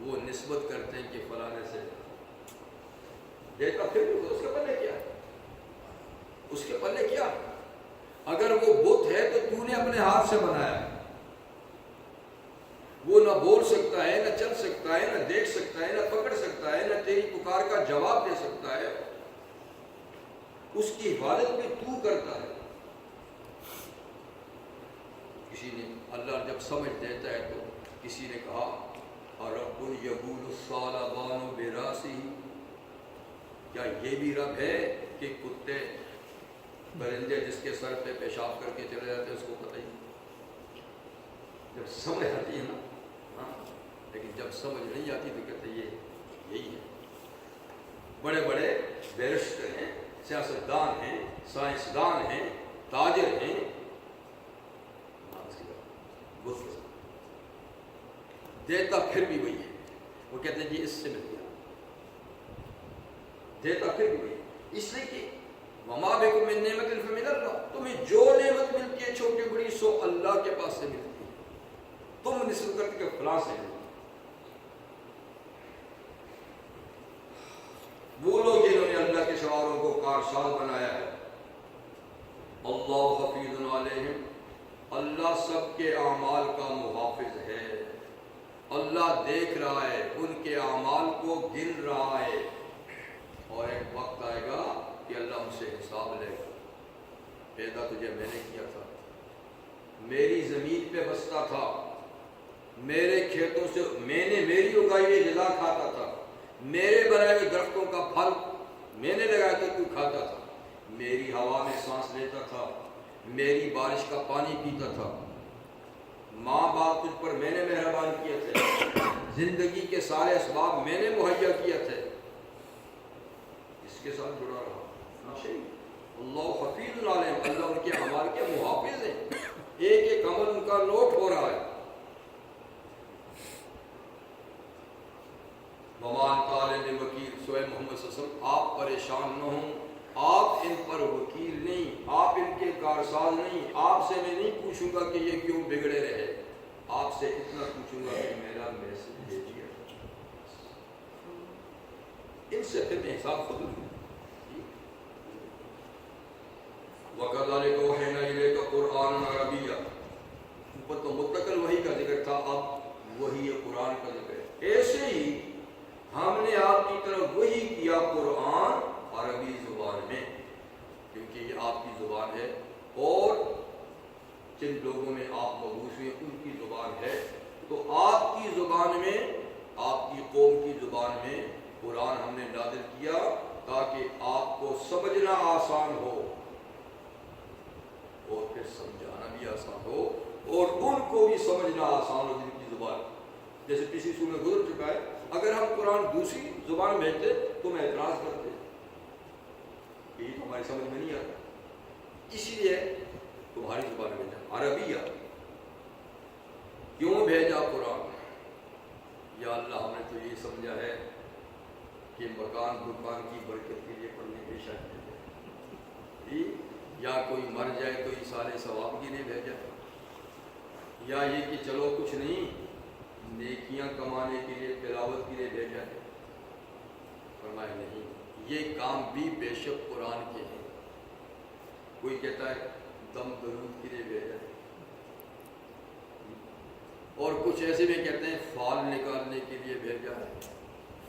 وہ نسبت کرتے ہیں کہ فلانے سے دیتا پھر بھی خدا، اس کے پلے کیا ہے، اس کے پلے کیا ہے؟ اگر وہ بت ہے تو تو نے اپنے ہاتھ سے بنایا ہے، وہ نہ بول سکتا ہے، نہ چل سکتا ہے، نہ دیکھ سکتا ہے، نہ پکڑ سکتا ہے، نہ تیری پکار کا جواب دے سکتا ہے، اس کی حفاظت بھی تو کرتا ہے۔ کسی نے اللہ جب سمجھ دیتا ہے تو کسی نے کہا رب یبول الثعلبان براسہ، کیا یہ بھی رب ہے کہ کتے پرندے جس کے سر پہ پیشاب کر کے چلے جاتے ہیں اس کو پتہ ہی نہیں؟ جب سمجھ آتی ہے نا، لیکن جب سمجھ نہیں آتی تو کہتے یہ یہی ہے۔ بڑے بڑے بیرسٹر ہیں، سیاستدان ہیں، سائنسدان ہیں، تاجر ہیں، دیتا پھر بھی وہی ہے. وہ کہتے ہیں جی اس سے مل گیا, دیتا پھر بھی وہی ہے. اس لیے کہ وما بکم من نعمت فمن اللہ, تمہیں جو نعمت ملتی ہے چھوٹی بڑی سو اللہ کے پاس سے ملتی ہے. تم نسبت کرتے کہ فلاں سے ملتی. وہ لوگ جنہوں نے اللہ کے سواروں کو کارساز بنایا ہے, اللہ حفیظ علیہم, اللہ سب کے اعمال کا محافظ ہے. اللہ دیکھ رہا ہے, ان کے اعمال کو گن رہا ہے, اور ایک وقت آئے گا کہ اللہ ان سے حساب لے گا. پیدا تجھے میں نے کیا تھا, میری زمین پہ بستا تھا, میرے کھیتوں سے میں نے میری اگائی ہوئی غذا کھاتا تھا, میرے بنائے ہوئے درختوں کا پھل میں نے لگایا تھا تو کھاتا تھا, میری ہوا میں سانس لیتا تھا, میری بارش کا پانی پیتا تھا, ماں باپ تجھ پر میں نے مہربان کیے تھے, زندگی کے سارے اسباب میں نے مہیا کیے تھے, اس کے ساتھ جڑا رہا. اللہ حفیظ علیہم, اللہ ان کے اعمال کے محافظ ہیں, ایک ایک عمل ان کا نوٹ ہو رہا ہے. ومان تعالی وکیل, سوئے محمد صلی اللہ علیہ وسلم آپ پریشان نہ ہوں, آپ ان پر وکیل نہیں, آپ ان کے کارساز نہیں. آپ سے میں نہیں پوچھوں گا کہ یہ کیوں بگڑے رہے, آپ سے اتنا پوچھوں گا کہ میرا میسج بھیجیے, ان سے پھر میں حساب خود لوں. وَكَذَلِكَ أَوْحَيْنَا إِلَيْكَ قُرْآنًا عَرَبِيًّا, اوپر تو متقل وحی کا ذکر تھا, اب وحی قرآن کا ذکر ہے. ایسے ہی ہم نے آپ کی طرف وحی کیا قرآن عربی زبان میں, کیونکہ یہ آپ کی زبان ہے اور جن لوگوں میں آپ مبعوث ہوئے ان کی زبان ہے, تو آپ کی زبان میں, آپ کی قوم کی زبان میں قرآن ہم نے نازل کیا تاکہ آپ کو سمجھنا آسان ہو اور پھر سمجھانا بھی آسان ہو, اور ان کو بھی سمجھنا آسان ہو جن کی زبان. جیسے پچھلی سورت میں گزر چکا ہے, اگر ہم قرآن دوسری زبان میں بھیجتے تو میں اعتراض کرتے, یہ تو ہماری سمجھ میں نہیں آتا, اسی لیے تمہاری زبان میں بھیجا عربیہ. کیوں بھیجا قرآن؟ یا اللہ ہم نے تو یہ سمجھا ہے کہ مکان دکان کی برکت کے لیے پڑھنے پیشہ کیا, یا کوئی مر جائے تو ایصال ثواب کے لیے بھیجا, یا یہ کہ چلو کچھ نہیں نیکیاں کمانے کے لیے تلاوت کے لیے بھیجا ہے. فرمایا نہیں, یہ کام بھی بے شک قرآن کے ہیں. کوئی کہتا ہے دم درود کے لیے بھیجا ہے, اور کچھ ایسے بھی کہتے ہیں فال نکالنے کے لیے بھیجا ہے.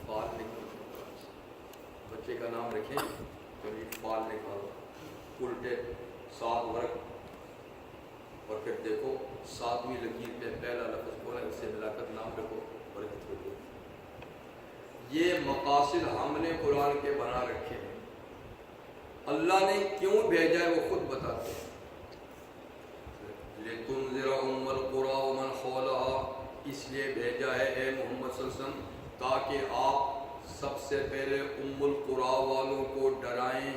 فال نکالنے کا بچے کا نام رکھیں کبھی فال نکالو, الٹے 7 ورق, اور پھر دیکھو 7ویں لکیر پہ پہلا لفظ بولا, اس سے ملا کر نام رکھو, برکت ہوگی. یہ مقاصد ہم نے قرآن کے بنا رکھے ہیں. اللہ نے کیوں بھیجا ہے وہ خود بتاتے ہیں. لِتُنذِرَ أُمَّ الْقُرَىٰ وَمَنْ حَوْلَهَا, اس لیے بھیجا ہے اے محمد صلی اللہ علیہ وسلم تاکہ آپ سب سے پہلے ام القریٰ والوں کو ڈرائیں,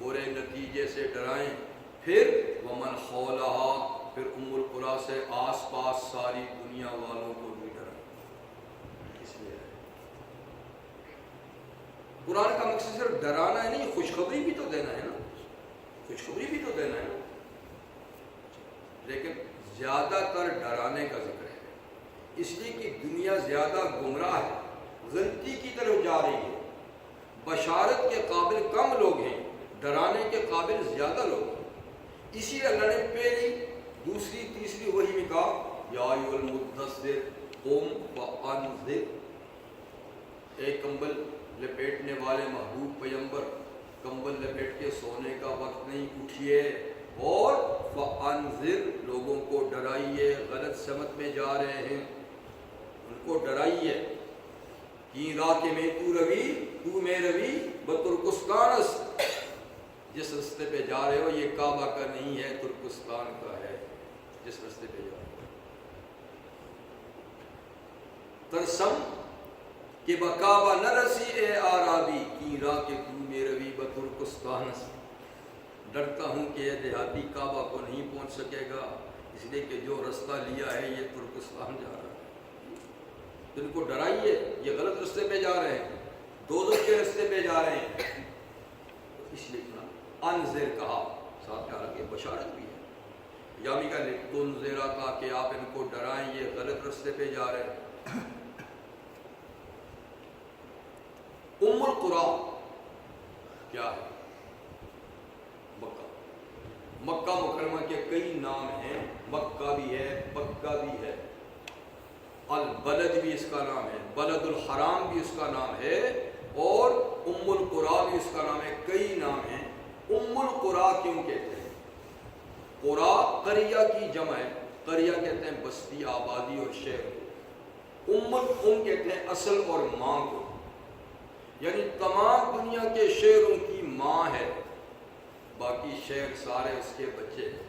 برے نتیجے سے ڈرائیں, پھر ومن حولہا, پھر ام القریٰ سے آس پاس ساری دنیا والوں کو بھی ڈرائیں. اس لیے قرآن کا مقصد صرف ڈرانا ہے نہیں, خوشخبری بھی تو دینا ہے نا, خوشخبری بھی تو دینا ہے نا. لیکن زیادہ تر ڈرانے کا ذکر ہے, اس لیے کہ دنیا زیادہ گمراہ ہے, غلطی کی طرف جا رہی ہے. بشارت کے قابل کم لوگ ہیں, ڈرانے کے قابل زیادہ لوگ ہیں. اسی لیے اللہ نے پہلی دوسری تیسری وحی میں کہا یا ایھا المدثر قم فانذر, ایک کمبل لپیٹنے والے محبوب پیغمبر, کمبل لپیٹ کے سونے کا وقت نہیں, اٹھیے اور فانذر, لوگوں کو ڈرائیے, غلط سمت میں جا رہے ہیں ان کو ڈرائیے. کی راہ کے میں تو میں روی بترکستانس, جس رستے پہ جا رہے ہو یہ کعبہ کا نہیں ہے, ترکستان کا ہے جس رستے پہ جا رہے ہو. ترسم کہ بکعبہ نہ رسی اے آرابی, کی راہ کے تو میں روی بترکستانس, ڈرتا ہوں کہ یہ دیہاتی کعبہ کو نہیں پہنچ سکے گا, اس لیے کہ جو رستہ لیا ہے یہ ترکستان جا رہا ہے. تو ان کو ڈرائیے، یہ غلط رستے پہ جا رہے ہیں، دوزخ کے رستے پہ جا رہے ہیں. اس لیے انذر کہا، ساتھ کہا کہ بشارت بھی ہے، یا بھی کہا تنذرا کا کہ آپ ان کو ڈرائیں، یہ غلط رستے پہ جا رہے ہیں. ام القری کیا ہے؟ مکہ. مکہ مکرمہ کے کئی نام ہیں، مکہ بھی ہے، بکہ بھی ہے، البلد بھی اس کا نام ہے، بلد الحرام بھی اس کا نام ہے، اور ام القری بھی اس کا نام ہے. کئی نام ہیں. ام القری کیوں کہتے ہیں؟ قری قریہ کی جمع ہے، قریہ کہتے ہیں بستی، آبادی اور شہر. ام کہتے ہیں اصل اور ماں کو، یعنی تمام دنیا کے شہروں کی ماں ہے، باقی شہر سارے اس کے بچے ہیں.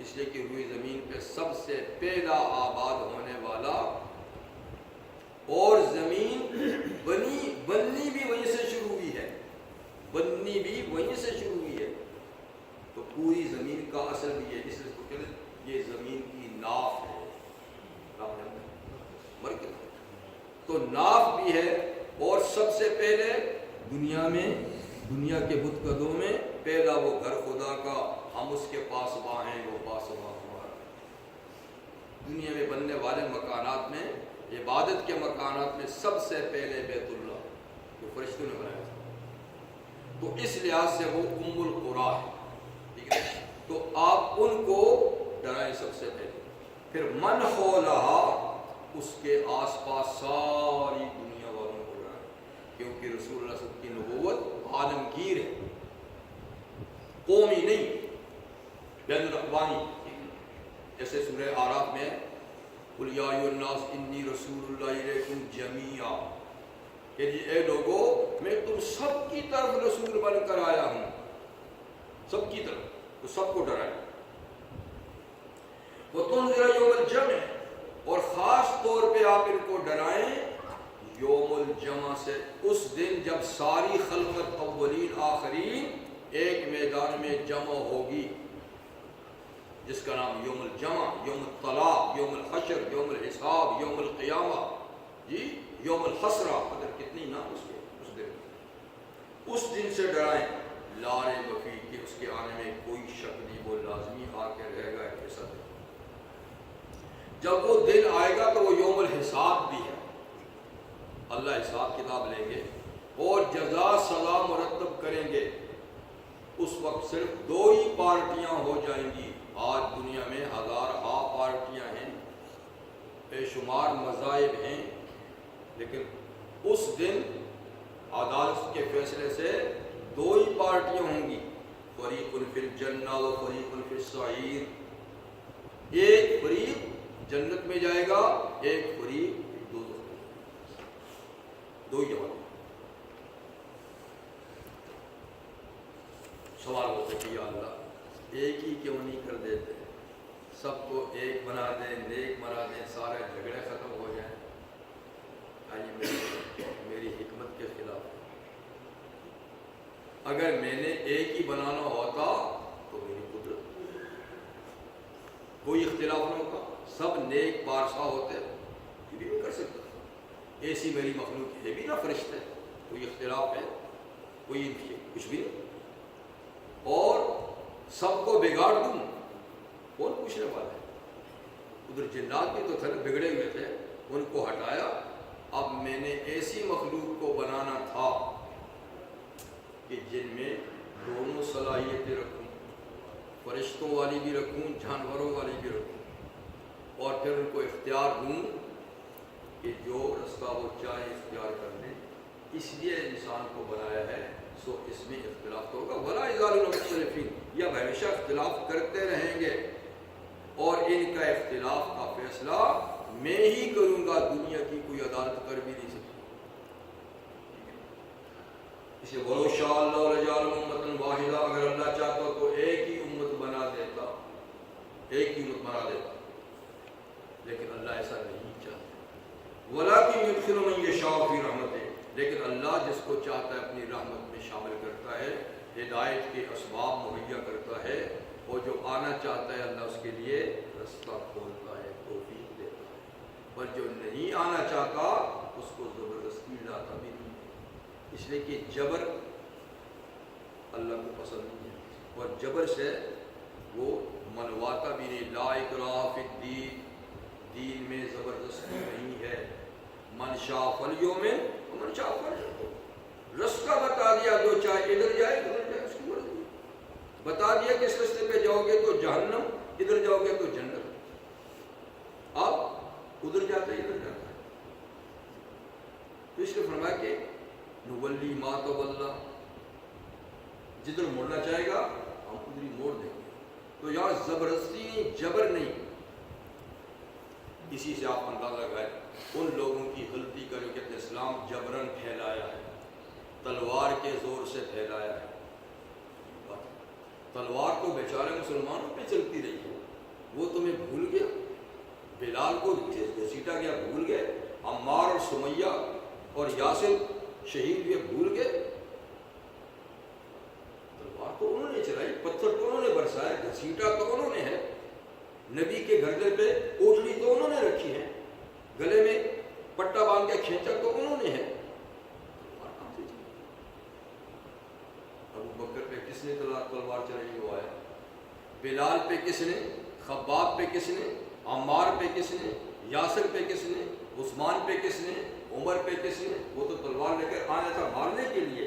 اس لیے کہ روئی زمین پہ سب سے پہلا آباد ہونے والا، اور زمین بننی بھی وہیں سے شروع ہوئی ہے، بننی بھی وہیں سے شروع ہوئی ہے. تو پوری زمین کا اصل بھی ہے، اس لیے اس کو کہتے ہیں یہ زمین کی ناف ہے. تو ناف بھی ہے، اور سب سے پہلے دنیا کے بت قدوں میں پہلا وہ گھر خدا کا، ہم اس کے پاسباں ہیں، وہ پاسباں ہمارا. دنیا میں بننے والے مکانات میں، عبادت کے مکانات میں سب سے پہلے بیت اللہ جو فرشتوں نے بنایا تھا. تو اس لحاظ سے وہ ام القری ہے. ٹھیک ہے، تو آپ ان کو ڈرائیں سب سے پہلے. پھر من حولہا، اس کے آس پاس ساری دنیا والوں کو ڈرائیں، کیونکہ رسول اللہ صلی اللہ علیہ وسلم کی نبوت عالمگیر ہے، قومی نہیں، بین الاقوامی. جیسے سورہ اعراف میں قل یا ایھا الناس انی رسول اللہ الیکم جمیعا، کہ جی اے لوگو میں تم سب کی طرف رسول بن کر آیا ہوں، سب کی طرف. تو سب کو ڈرائیں. وتنذر یوم الجمع، اور خاص طور پہ آپ ان کو ڈرائیں یوم الجمع سے، اس دن جب ساری خلقت اولین آخرین ایک میدان میں جمع ہوگی، جس کا نام یوم الجمع، یوم الطلاق، یوم الحشر، یوم الحساب، یوم القیامہ، جی یوم الحسرہ. قدر کتنی نام اس کے اس دن. اس دن سے ڈرائیں، لا ریب فیہ، کہ اس کے آنے میں کوئی شک نہیں، وہ لازمی آ کے رہے گا. ایک ایسا دن جب وہ دن آئے گا تو وہ یوم الحساب بھی ہے. اللہ حساب کتاب لیں گے اور جزا سزا مرتب کریں گے. اس وقت صرف دو ہی پارٹیاں ہو جائیں گی. آج دنیا میں ہزارہا پارٹیاں ہیں، بے شمار مذاہب ہیں، لیکن اس دن عدالت کے فیصلے سے دو ہی پارٹیاں ہوں گی، فریق فی الجنہ و فریق فی السعیر. ایک فریق جنت میں جائے گا، ایک فریق دوزخ میں. دو ہی جواب. سوال ہوتا ہے کہ یا اللہ ایک ہی کیوں نہیں کر دیتے، سب کو ایک بنا دیں، نیک بنا دیں، سارے جھگڑے ختم ہو جائیں. میری حکمت کے خلاف ہے. اگر میں نے ایک ہی بنانا ہوتا تو میری قدرت، کوئی اختلاف نہ ہوتا، سب نیک پارسا ہوتے، یہ بھی نہیں کر سکتا. ایسی میری مخلوق ہے بھی نہ فرشتے، کوئی اختلاف ہے، کوئی کچھ بھی نہیں. اور سب کو بگاڑ دوں، کون پوچھنے والا ہے؟ ادھر جنات بھی تو تھے بگڑے ہوئے تھے، ان کو ہٹایا. اب میں نے ایسی مخلوق کو بنانا تھا کہ جن میں دونوں صلاحیتیں رکھوں، فرشتوں والی بھی رکھوں، جانوروں والی بھی رکھوں، اور پھر ان کو اختیار دوں کہ جو رستہ وہ چاہے اختیار کر لیں. اس لیے انسان کو بنایا ہے. سو اس میں اختلاف تو ہوگا. ولا یزالون مختلفین، یہ ہمیشہ اختلاف کرتے رہیں گے، اور ان کا اختلاف کا فیصلہ میں ہی کروں گا. دنیا کی کوئی عدالت کر بھی نہیں سکتی. اسے ولو شاء اللہ لجعلهم امة واحدہ، اگر اللہ چاہتا تو ایک ہی امت بنا دیتا، ایک ہی امت بنا دیتا، لیکن اللہ ایسا نہیں چاہتا. ولکن یدخل من یشاء فی رحمتہ، لیکن اللہ جس کو چاہتا ہے اپنی رحمت میں شامل کرتا ہے، ہدایت کے اسباب مہیا کرتا ہے، اور جو آنا چاہتا ہے اللہ اس کے لیے رستہ کھولتا ہے، توفیق دیتا ہے. اور جو نہیں آنا چاہتا اس کو زبردستی لاتا بھی نہیں، اس لیے کہ جبر اللہ کو پسند نہیں ہے، اور جبر سے وہ منواتا بھی نہیں۔ لا اکراہ فی الدین، دین میں زبردستی نہیں ہے۔ من شاء فلیؤمن ومن شاء فلیکفر، رستہ بتا دیا، جو چاہے ادھر جائے ادھر جائے، اس کی مرضی، بتا دیا کہ اس رستے پہ جاؤ گے تو جہنم، ادھر جاؤ گے تو جنت، آپ ادھر جاتے ہیں ادھر جاتا ہے۔ تو اس نے فرمایا کہ نولی ما تولی، جدھر موڑنا چاہے گا ہم ادھر ہی موڑ دیں گے۔ تو یہاں زبردستی نہیں، جبر نہیں۔ اسی سے آپ اندازہ لگائیں ان لوگوں کی غلطی کا جو کہتے ہیں اسلام جبرن پھیلایا ہے، تلوار کے زور سے پھیلایا ہے۔ تلوار تو بیچارے مسلمانوں پہ چلتی رہی ہے، وہ تمہیں بھول گیا، بلال کو گھسیٹا گیا بھول گئے، عمار اور سمیہ اور یاسر شہید ہوئے بھول گئے۔ تلوار تو انہوں نے چلائی، پتھر تو انہوں نے برسایا، گھسیٹا تو انہوں نے ہے، نبی کے گردے پہ اوٹڑی تو انہوں نے رکھی ہے، گلے میں پٹا باندھ کے کھینچا تو انہوں نے ہے۔ تلوار کہاں سے چلی؟ ابو بکر پہ کس نے تلوار چلائی؟ وہ آیا۔ بلال پہ کس نے؟ خباب پہ کس نے؟ عمار پہ کس نے؟ یاسر پہ کس نے؟ عثمان پہ کس نے؟ عمر پہ کس نے؟ وہ تو تلوار لے کر آیا تھا مارنے کے لیے۔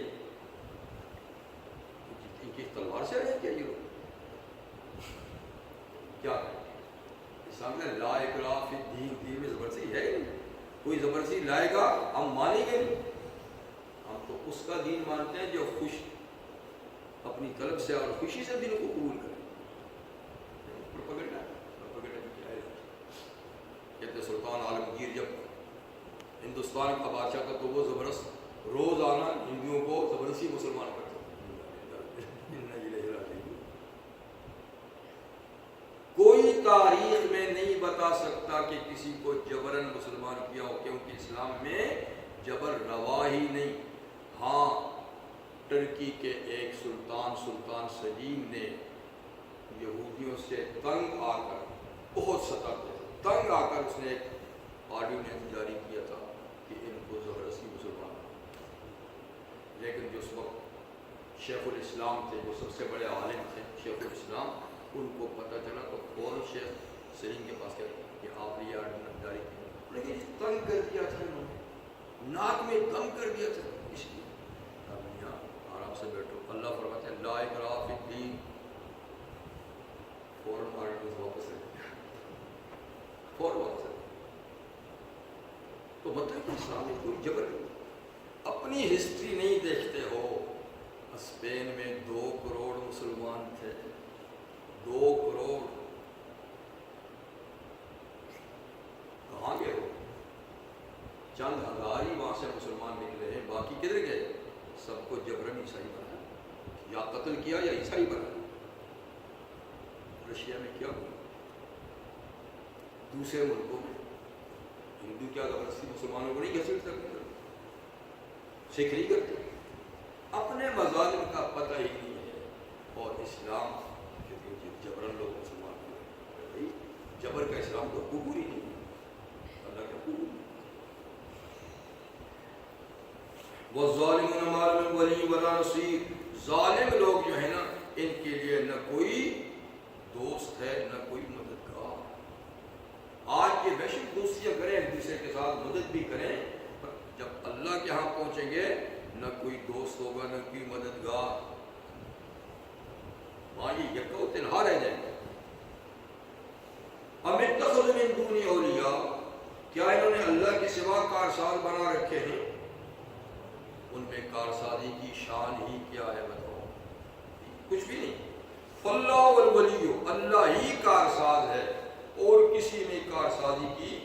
ان کی تلوار سے آئے کیا یہ لوگ؟ کیا اسلام میں لا اکراہ فی الدین، دین میں زبردستی ہے ہی نہیں، کوئی زبردستی لائے گا ہم مانیں گے نہیں۔ ہم تو اس کا دین مانتے ہیں جو خوش اپنی طلب سے اور خوشی سے دین کو قبول کرے۔ کہتے سلطان عالمگیر جب ہندوستان کا بادشاہ تھا تو وہ زبردست روزانہ ہندوؤں کو زبردستی مسلمان کرتا کوئی تاریخ میں نہیں بتا سکتا کہ کسی کو جبرن مسلمان کیا ہو، کیونکہ اسلام میں جبر روا ہی نہیں۔ ہاں، ترکی کے ایک سلطان سلیم نے یہودیوں سے تنگ آ کر، بہت ستاتے تھے، تنگ آ کر اس نے ایک آرڈیننس جاری کیا تھا کہ ان کو زبردستی مسلمان، لیکن جو اس وقت شیخ الاسلام تھے، وہ سب سے بڑے عالم تھے شیخ الاسلام، ان کو پتہ چلا تو فوراً شیخ سلیم کے پاس گئے کہ آپ نے یہ آرڈیننس جاری کیا، لیکن تنگ کر دیا تھا انہوں نے، ناک میں دم کر دیا تھا، اس لیے اب یہاں آرام سے بیٹھو۔ اللہ فرماتے ہیں لا اکراہ فی الدین، فوراً آرڈیننس واپس لے لیا، فوراً واپس لے لیا۔ تو مطلب کہ اسلام میں کوئی جبر نہیں۔ اپنی ہسٹری نہیں دیکھتے ہو، اسپین میں 2 کروڑ مسلمان تھے، 2 کروڑ، کہاں گئے ہو؟ چند ہزار ہی وہاں سے مسلمان نکلے ہیں، باقی کدھر گئے؟ سب کو جبرن عیسائی بنایا، یا قتل کیا یا عیسائی بنایا۔ رشیا میں کیا ہوا؟ دوسرے ملکوں میں ہندو کیا زبردستی مسلمانوں کو نہیں گھسیٹ سکتے، سکھ نہیں کرتے، اپنے مظالم کا پتہ ہی نہیں ہے، اور اسلام جبرن لوگ مسلمان ہوئے۔ جبر کا اسلام تو قبول ہی نہیں، اللہ کا قبول نہیں۔ وَالظَّالِمُونَ مَا لَهُم مِّن وَلِيٍّ وَلَا نَصِيرٍ، ظالم لوگ جو ہے نا، ان کے لیے نہ کوئی دوست ہے نہ کوئی مددگار۔ آج یہ بے شک دوستیاں کریں، ایک دوسرے کے ساتھ مدد بھی کریں، پر جب اللہ کے ہاں پہنچیں گے نہ کوئی دوست ہوگا نہ کوئی مددگار، وہاں یہ یکا و تنہا رہ جائیں گے۔ ام اتخذوا من دونی اولیاء، کیا انہوں نے اللہ کے سوا کارساز بنا رکھے ہیں؟ ان میں کارسازی کی شان ہی کیا ہے بتاؤ؟ کچھ بھی نہیں۔ فاللہ الولی، اللہ ہی کارساز ہے، اور کسی میں کارسازی کی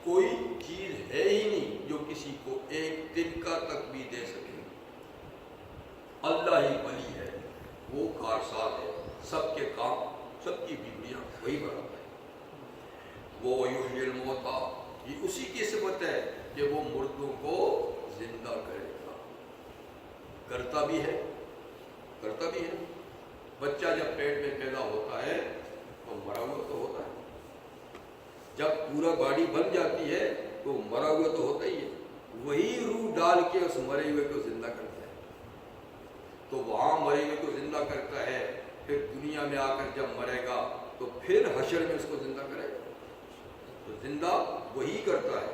کوئی چیز ہے ہی نہیں جو کسی کو ایک تنکا تک بھی دے سکے۔ اللہ ہی ولی ہے، وہ کارساز ہے، سب کے کام، سب کی بیویاں وہی برابر ہے۔ وہ یحیی الموتیٰ، یہ اسی کی صفت ہے کہ وہ مردوں کو زندہ کرے گا، کرتا بھی ہے، کرتا بھی ہے۔ بچہ جب پیٹ میں پیدا ہوتا ہے تو مرا ہوا تو ہوتا ہے، جب پورا باڈی بن جاتی ہے تو مرا ہوا تو ہوتا ہی ہے، وہی روح ڈال کے اس مرے ہوئے کو زندہ کرتا ہے، تو وہاں مرے ہوئے کو زندہ کرتا ہے، پھر دنیا میں آ کر جب مرے گا تو پھر حشر میں اس کو زندہ کرے گا، تو زندہ وہی کرتا ہے۔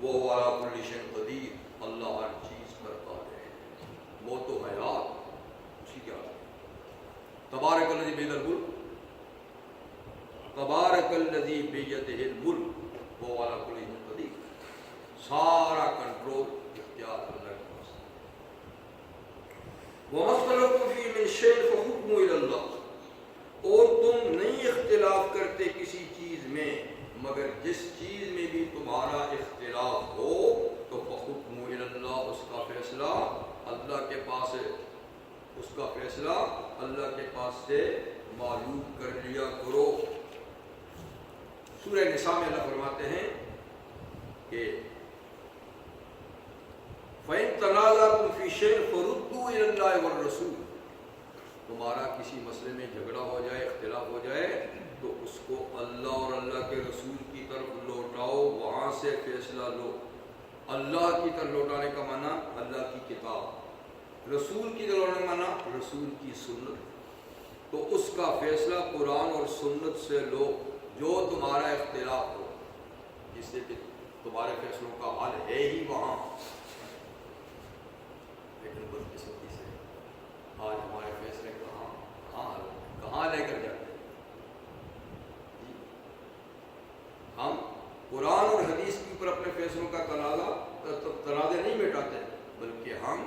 وہ علی کل شیء قدیر، اللہ ہر چیز پر قادر ہے، موت و حیات اسی کے ہاتھ میں۔ تبارک الذی بیدہ الملک، تبارک الذی بیدہ الملک وہ علی کل شیء قدیر، سارا کنٹرول اختیار اللہ کے پاس ہے۔ وَمَا اخْتَلَفْتُمْ فِيهِ مِنْ شَيْءٍ فَحُكْمُهُ إِلَى اللَّهِ، اور تم نہیں اختلاف کرتے کسی چیز میں مگر جس چیز میں بھی تمہارا اختلاف ہو تو فَحُكْمُهُ إِلَى اللَّهِ، اس کا فیصلہ اللہ کے پاس ہے، اس کا فیصلہ اللہ کے پاس سے معلوم کر لیا کرو۔ سورہ نساء میں اللہ فرماتے ہیں کہ فَإِن تَنَازَعْتُمْ فِي شَيْءٍ فَرُدُّوهُ إِلَى اللَّهِ وَالرَّسُولِ، تمہارا کسی مسئلے میں جھگڑا ہو جائے، اختلاف ہو جائے تو اس کو اللہ اور اللہ کے رسول کی طرف لوٹاؤ، وہاں سے فیصلہ لو۔ اللہ کی طرف لوٹانے کا معنی اللہ کی کتاب، رسول کی طرف لوٹانے کا معنی رسول کی سنت، تو اس کا فیصلہ قرآن اور سنت سے لو۔ جو تمہارا اختلاف ہو، جس سے کہ تمہارے فیصلوں کا حل ہے ہی وہاں، لیکن بدقسمتی سے آج ہمارے فیصلے کہاں لے کر جاتے ہیں؟ ہم قرآن اور حدیث کے اوپر اپنے فیصلوں کا تنازع نہیں مٹاتے، بلکہ ہم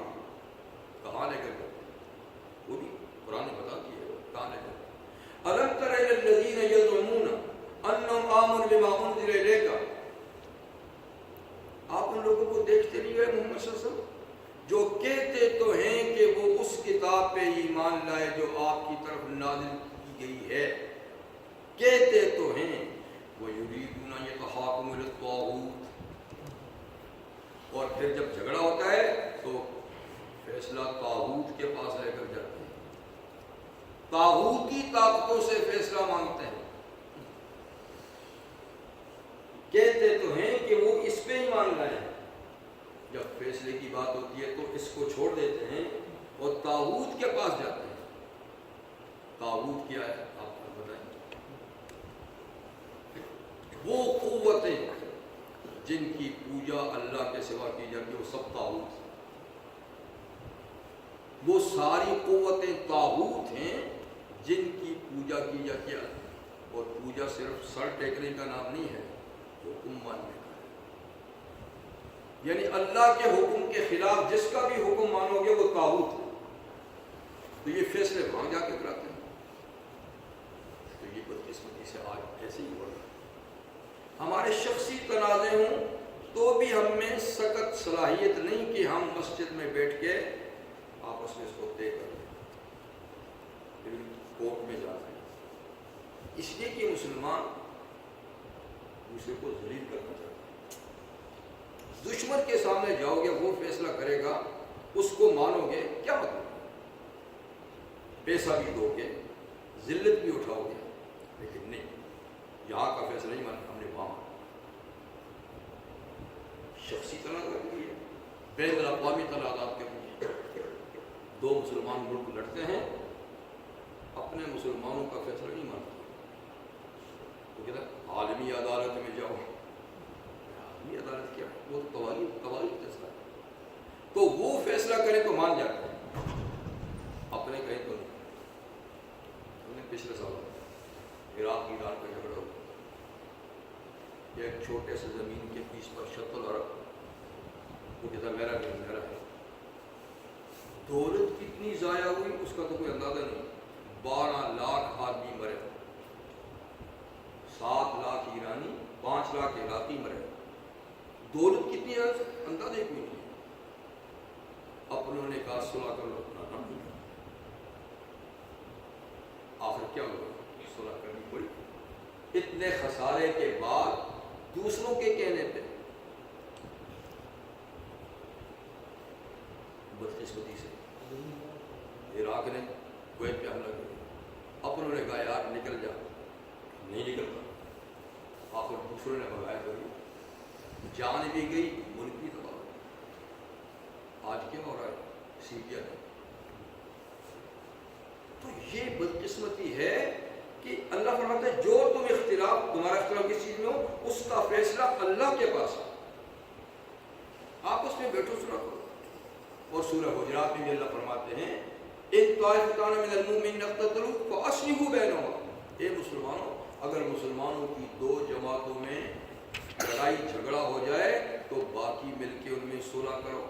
کہاں لے کر جاتے ہیں؟ وہ بھی قرآن نے بتا دیا ہے کہاں لے کر۔ أَلَمْ تَرَ إِلَى الَّذِينَ يَزْعُمُونَ أَنَّهُمْ آمَنُوا بِمَا أُنزِلَ إِلَيْكَ، آپ ان لوگوں کو دیکھتے نہیں گئے محمد صلی اللہ علیہ وسلم جو کہتے تو ہیں کہ وہ اس کتاب پہ ایمان لائے جو آپ کی طرف نازل کی گئی ہے، کہتے تو ہیں، وَيُرِيدُونَ أَن يَتَحَاكَمُوا إِلَى الطَّاغُوتِ، اور پھر جب جھگڑا ہوتا ہے تو فیصلہ طاغوت کے پاس لے کر جاتے ہیں، طاغوتی طاقتوں سے فیصلہ مانگتے ہیں، کہتے تو ہیں کہ وہ اس پہ ایمان لائے ہیں، جب فیصلے کی بات ہوتی ہے تو اس کو چھوڑ دیتے ہیں اور طاغوت کے پاس جاتے ہیں۔ طاغوت کیا ہے آپ کو بتائیں؟ وہ قوتیں جن کی پوجا اللہ کے سوا کی جاتی ہے وہ سب طاغوت ہیں، وہ ساری قوتیں طاغوت ہیں جن کی پوجا کی جاتی ہے، اور پوجا صرف سر ٹیکنے کا نام نہیں ہے، حکم ماننے کا ہے، یعنی اللہ کے حکم کے خلاف جس کا بھی حکم مانو گے وہ طاغوت ہے، تو یہ فیصلے وہاں جا کے کراتے ہیں۔ تو یہ بدقسمتی سے آج ایسے ہی ہو رہا ہے، ہمارے شخصی تنازع ہوں تو بھی ہم میں سخت صلاحیت نہیں کہ ہم مسجد میں بیٹھ کے آپس میں اس کو طے کر لیں، لیکن کورٹ میں جاتے ہیں، اس لیے کہ مسلمان دوسرے کو ذلیل کرنا چاہتا ہے۔ دشمن کے سامنے جاؤ گے وہ فیصلہ کرے گا، اس کو مانو گے، کیا مطلب؟ پیسہ بھی دو گے، ذلت بھی اٹھاؤ گے، لیکن نہیں، یہاں کا فیصلہ نہیں مانا، ہم نے وہاں شخصی تنازع کے لیے، بین الاقوامی تنازعات کے لیے دو مسلمان ملک لڑتے ہیں، اپنے مسلمانوں کا فیصلہ نہیں مانتے، تو کہتا ہے عالمی عدالت میں جاؤ، عالمی عدالت کیا ہے؟ وہ قواعد فیصلہ ہے، تو وہ فیصلہ کرے تو مان جاتے ہیں، اپنے کہیں تو نہیں۔ ہم نے پچھلے سال عراق ایران کا جھگڑا ہوا، ایک چھوٹے سے زمین کے پیس پر شط العرب، وہ کہتا میرا نہیں، میرا ہے، دولت کتنی ضائع ہوئی اس کا تو کوئی اندازہ نہیں، 12 لاکھ آدمی مرے، 7 لاکھ ایرانی، 5 لاکھ عراقی مرے، دولت کتنی ہے اندازہ ہی کوئی نہیں۔ اپنوں نے کہا صلح کر لو، اپنا نام نہیں، آخر کیا ہوا؟ صلح کرنی پڑی، اتنے خسارے کے بعد دوسروں کے کہنے پہ، بدقسمتی سے عراق نے کویت پہ حملہ کیا، اپنوں نے کہا یار نکل جا، نہیں نکلتا، آخر دوسروں نے بغیر کری، جان بھی گئی، ملک بھی تباہ ہو گیا۔ آج کیا ہو رہا ہے سیریا میں؟ تو یہ بدقسمتی ہے کہ اللہ فرماتا ہے جو تمہارا اختلاف کس چیز میں ہو اس کا فیصلہ اللہ کے پاس ہے، آپ اس میں بیٹھو سنا کرو۔ اور سورہ حجرات میں بھی اللہ فرماتے ہیں ان طائفتان من المؤمنین اقتتلوا فاصلحوا بینہما، اے مسلمانوں اگر مسلمانوں کی دو جماعتوں میں لڑائی جھگڑا ہو جائے تو باقی مل کے ان میں صلح کرو،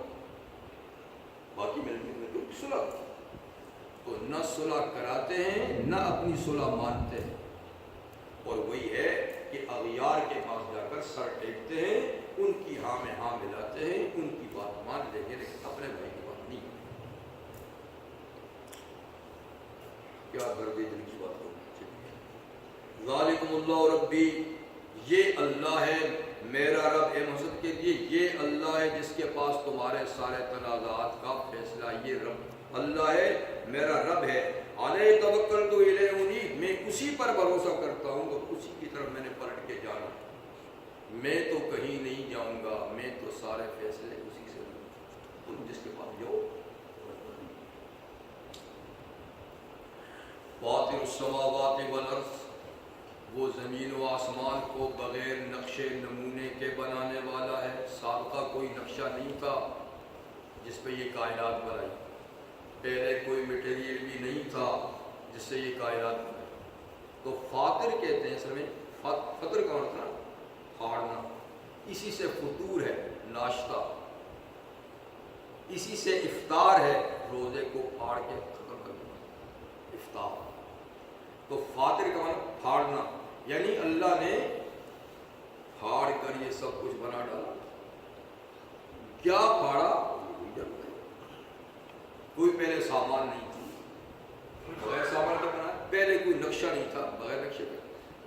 باقی مل کے صلح کرو۔ تو نہ صلح کراتے ہیں نہ اپنی صلح مانتے ہیں، اور وہی ہے کہ اغیار کے پاس جا کر سر ٹیکتے ہیں، ان کی ہاں میں ہاں ملاتے ہیں، ان کی بات مان لیں گے لیکن اپنے بھائی کی بات نہیں۔ کیا درد دل کی بات ہو، ذالکم اللہ ربی، یہ اللہ ہے میرا رب، اے محمد کے لیے یہ اللہ ہے جس کے پاس تمہارے سارے تنازعات کا فیصلہ، یہ رب اللہ ہے میرا رب ہے، علیہ توکلت و الیہ انیب، میں اسی پر بھروسہ کرتا ہوں اور اسی کی طرف میں نے پلٹ کے جانا، میں تو کہیں نہیں جاؤں گا، میں تو سارے فیصلے اسی سے لوں گا، تم جس کے پاس جاؤ۔ فاطر السماوات والارض، وہ زمین و آسمان کو بغیر نقشے نمونے کے بنانے والا ہے، سابقہ کوئی نقشہ نہیں تھا جس پہ یہ کائنات بنائی، پہلے کوئی مٹیریل بھی نہیں تھا جس سے یہ کائنات بنائی، تو فاطر کہتے ہیں اصل میں، فطر کا مطلب پھاڑنا، اسی سے فطور ہے ناشتہ، اسی سے افطار ہے روزے کو پھاڑ کے ختم کرنا، افطار۔ تو فاطر کا مطلب پھاڑنا، یعنی اللہ نے پھاڑ کر یہ سب کچھ بنا ڈالا۔ کیا پھاڑا؟ کوئی پہلے سامان نہیں تھی، بغیر سامان کا بنا، پہلے کوئی نقشہ نہیں تھا، بغیر نقشے کا،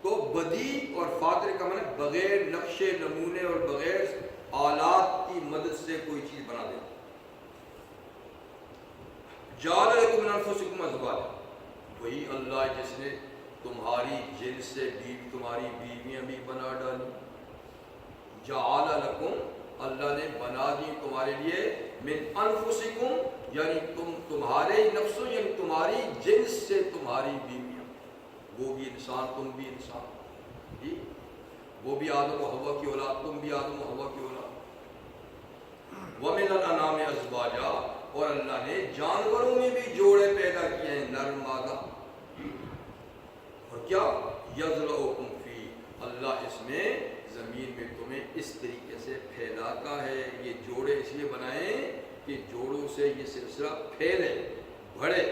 تو بدی اور فاطر کا مطلب بغیر نقشے نمونے اور بغیر آلات کی مدد سے کوئی چیز بنا دے۔ جعل لکم من انفسکم ازواجا، وہی اللہ جس نے تمہاری جنس سے تمہاری بیویاں بھی بنا ڈالی۔ جعل لکم، اللہ نے بنا دی تمہارے لیے، من انفسکم یعنی تمہارے نفسوں، یعنی تمہاری جنس سے تمہاری بیویاں، وہ بھی انسان تم بھی انسان، جی وہ بھی آدم و حوا کی اولاد، تم بھی آدم و حوا کی اولاد۔ وَمِنَ الْأَنْعَامِ أَزْوَاجًا، اور اللہ نے جانوروں میں بھی جوڑے پیدا کیے ہیں، نر مادہ، اور کیا یَذْرَؤُکُمْ فِیہ، اللہ اس میں زمین میں تمہیں اس طریقے سے پھیلاتا ہے۔ یہ جوڑے اس لیے بنائے کہ جوڑوں سے یہ سلسلہ پھیلے بڑھے۔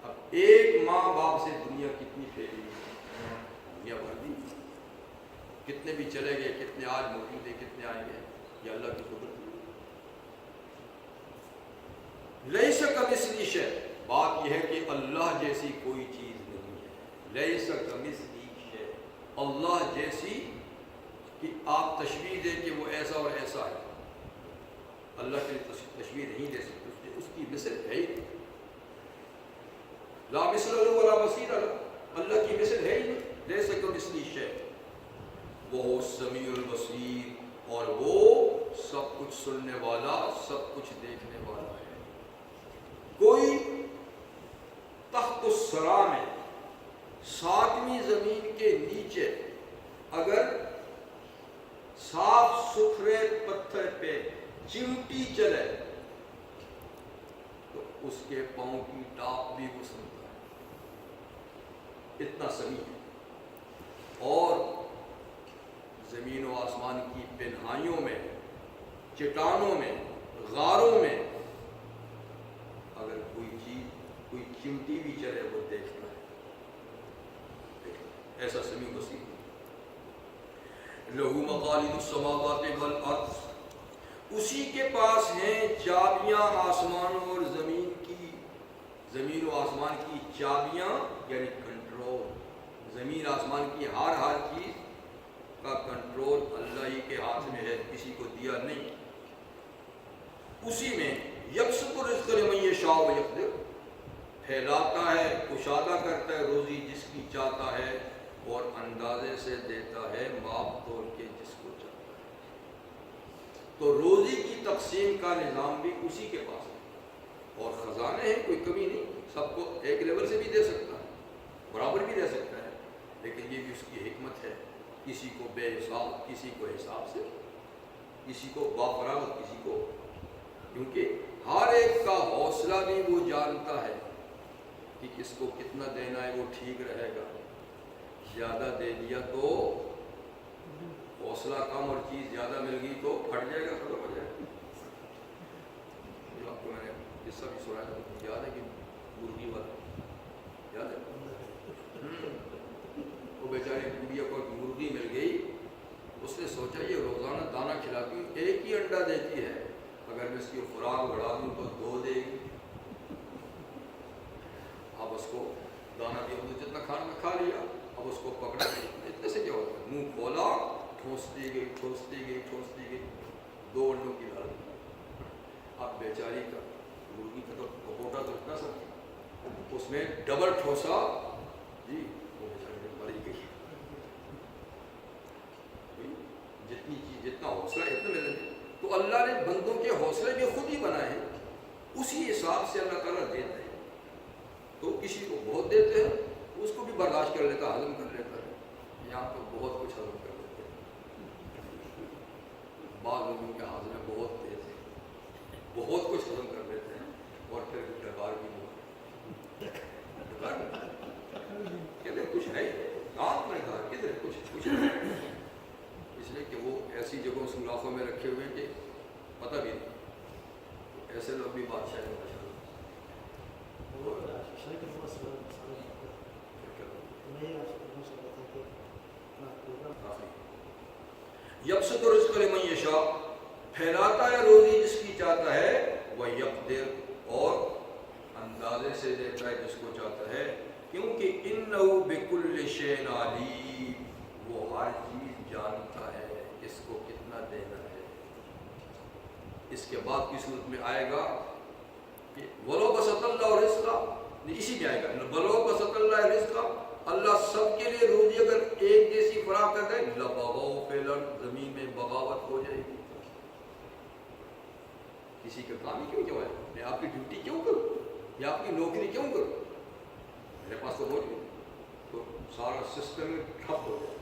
اب ایک ماں باپ سے دنیا کتنی پھیلی، دنیا بھر دی، کتنے بھی چلے گئے، کتنے آج موجود ہیں، کتنے آئیں گے، یہ اللہ کی قدرت۔ لیس کمثلہ شیء، بات یہ ہے کہ اللہ جیسی کوئی چیز نہیں ہے، لیس کمثلہ شیء، اللہ جیسی کہ آپ تشبیہ دیں کہ وہ ایسا اور ایسا ہے، اللہ کی تشبیہ نہیں دے سکتے، اس کی مثل ہے ہی نہیں، لا مثل له ولا مثیل له، اللہ کی مثل ہے ہی نہیں، لیس کمثلہ شیء، وہ السمیع البصیر، اور وہ سب کچھ سننے والا، سب کچھ دیکھنے والا ہے۔ کوئی تحت الثری میں، ساتویں زمین کے نیچے اگر صاف ستھرے پتھر پہ چمٹی چلے تو اس کے پاؤں کی ٹاپ بھی وہ سنتا ہے، اتنا سمیع ہے۔ اور زمین و آسمان کی پنہائیوں میں، چٹانوں میں، غاروں میں اگر کوئی چیز، کوئی چمٹی بھی چلے وہ دیکھتا ہے، ایسا سمیع بصیر۔ لہو مقالید السماوات والارض، اسی کے پاس ہیں چابیاں آسمانوں اور زمین کی، زمین و آسمان کی چابیاں یعنی کنٹرول، زمین آسمان کی ہر چیز کا کنٹرول اللہ ہی کے ہاتھ میں ہے، کسی کو دیا نہیں۔ اسی میں یبسط الرزق لمن یشاء ویقدر، پھیلاتا ہے، کشادہ کرتا ہے روزی جس کی چاہتا ہے، اور اندازے سے دیتا ہے ماپ تول کے جس کو چاہتا ہے۔ تو روزی کی تقسیم کا نظام بھی اسی کے پاس ہے، اور خزانے ہیں، کوئی کمی نہیں، سب کو ایک لیول سے بھی دے سکتا ہے، برابر بھی دے سکتا ہے، لیکن یہ بھی اس کی حکمت ہے، کسی کو بے حساب، کسی کو حساب سے، کسی کو بافراغت، کسی کو، کیونکہ ہر ایک کا حوصلہ بھی وہ جانتا ہے کہ کس کو کتنا دینا ہے، وہ ٹھیک رہے گا۔ زیادہ دے دیا تو حوصلہ کم، اور چیز زیادہ مل گئی تو پھٹ جائے گا، ختم ہو جائے گا۔ جو آپ کو میں نے قصہ بھی سنایا تھا، یاد ہے کہ مرغی والا، یاد ہے؟ وہ بیچارے بوڑھیا کو مرغی مل گئی، اس نے سوچا یہ روزانہ دانہ کھلاتی ہوں، ایک ہی انڈا دیتی ہے، اگر میں اس کی خوراک بڑھا دوں تو 2 دے گی۔ اب اس کو دانہ دیا، جتنا کھانا میں کھا لیا، اب اس کو پکڑا، اتنے سے کیا ہوتا ہے، منہ کھولا، ٹھونستی گئی، 2 انڈوں کی ڈال۔ اب بیچاری کا مرغی کا تو کپوٹا تو اتنا سا، اس میں ڈبل ٹھوسا جی، وہ بیچاری مر ہی گئی۔ جتنی چیز، جتنا حوصلہ اتنا ملے، تو اللہ نے بندوں کے حوصلے بھی خود ہی بنائے ہیں، اسی حساب سے اللہ تعالیٰ دیتے ہیں۔ تو کسی کو بہت دیتے ہیں، اس کو بھی برداشت کر لیتا، ہضم کر لیتا ہے، یہاں تو بہت کچھ ہضم کر لیتے ہیں۔ بعض لوگوں کے ہاضمے بہت تیز ہیں، بہت کچھ ہضم کر لیتے ہیں، اور پھر ڈکار بھی نہیں، کہتے کچھ ہے، آپ نے کہا کدھر کچھ نہیں، اس لیے کہ وہ ایسی جگہوں سوراخوں میں رکھے ہوئے کہ پتہ بھی نہیں، ایسے لوگ بھی بادشاہ ہیں۔ یبسط الرزق لمن یشاء، پھیلاتا ہے روزی جس کی چاہتا ہے، وہ یقدر، اور اندازے سے دیتا ہے جس کو چاہتا ہے، کیونکہ انہ بکل شیء علیم، وہ ہر چیز جانتا ہے اس کو کتنا دینا ہے۔ اس کے بعد کی صورت میں آئے گا کہ وَلَوْ بَسَطَ اللَّهُ رِزْقَ، اسی میں آئے گا وَلَوْ بَسَطَ اللَّهُ رِزْقَ، اللہ سب کے لیے روزی اگر ایک جیسی فراہم کر دے، لَبَغَوْا فِي الْأَرْضِ، زمین میں بغاوت ہو جائے گی۔ کسی کا کام ہی کیوں ہے، میں آپ کی ڈیوٹی کیوں کروں، یا آپ کی نوکری کیوں کروں، میرے پاس تو موجود، تو سارا سسٹم ٹھپ ہو جائے۔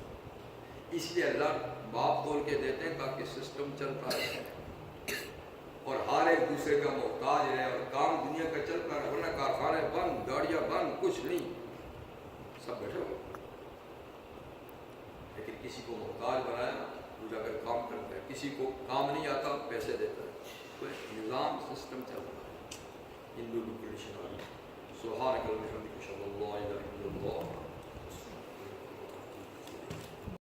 اس لیے اللہ باپ بول کے دیتے ہیں تاکہ سسٹم چلتا رہے، اور ہر ایک دوسرے کا محتاج رہے، اور کام دنیا کا چلتا رہے، ورنہ کارخانے بند، گاڑیاں بند، کچھ نہیں، سب بیٹھے ہوئے۔ لیکن کسی کو محتاج بنایا، وہ جا کر کام کرتا ہے، کسی کو کام نہیں آتا، پیسے دیتا ہے، تو نظام سسٹم چل رہا ہے۔ سبحانک اللہم وبحمدک، اشہد ان لا الہ الا اللہ۔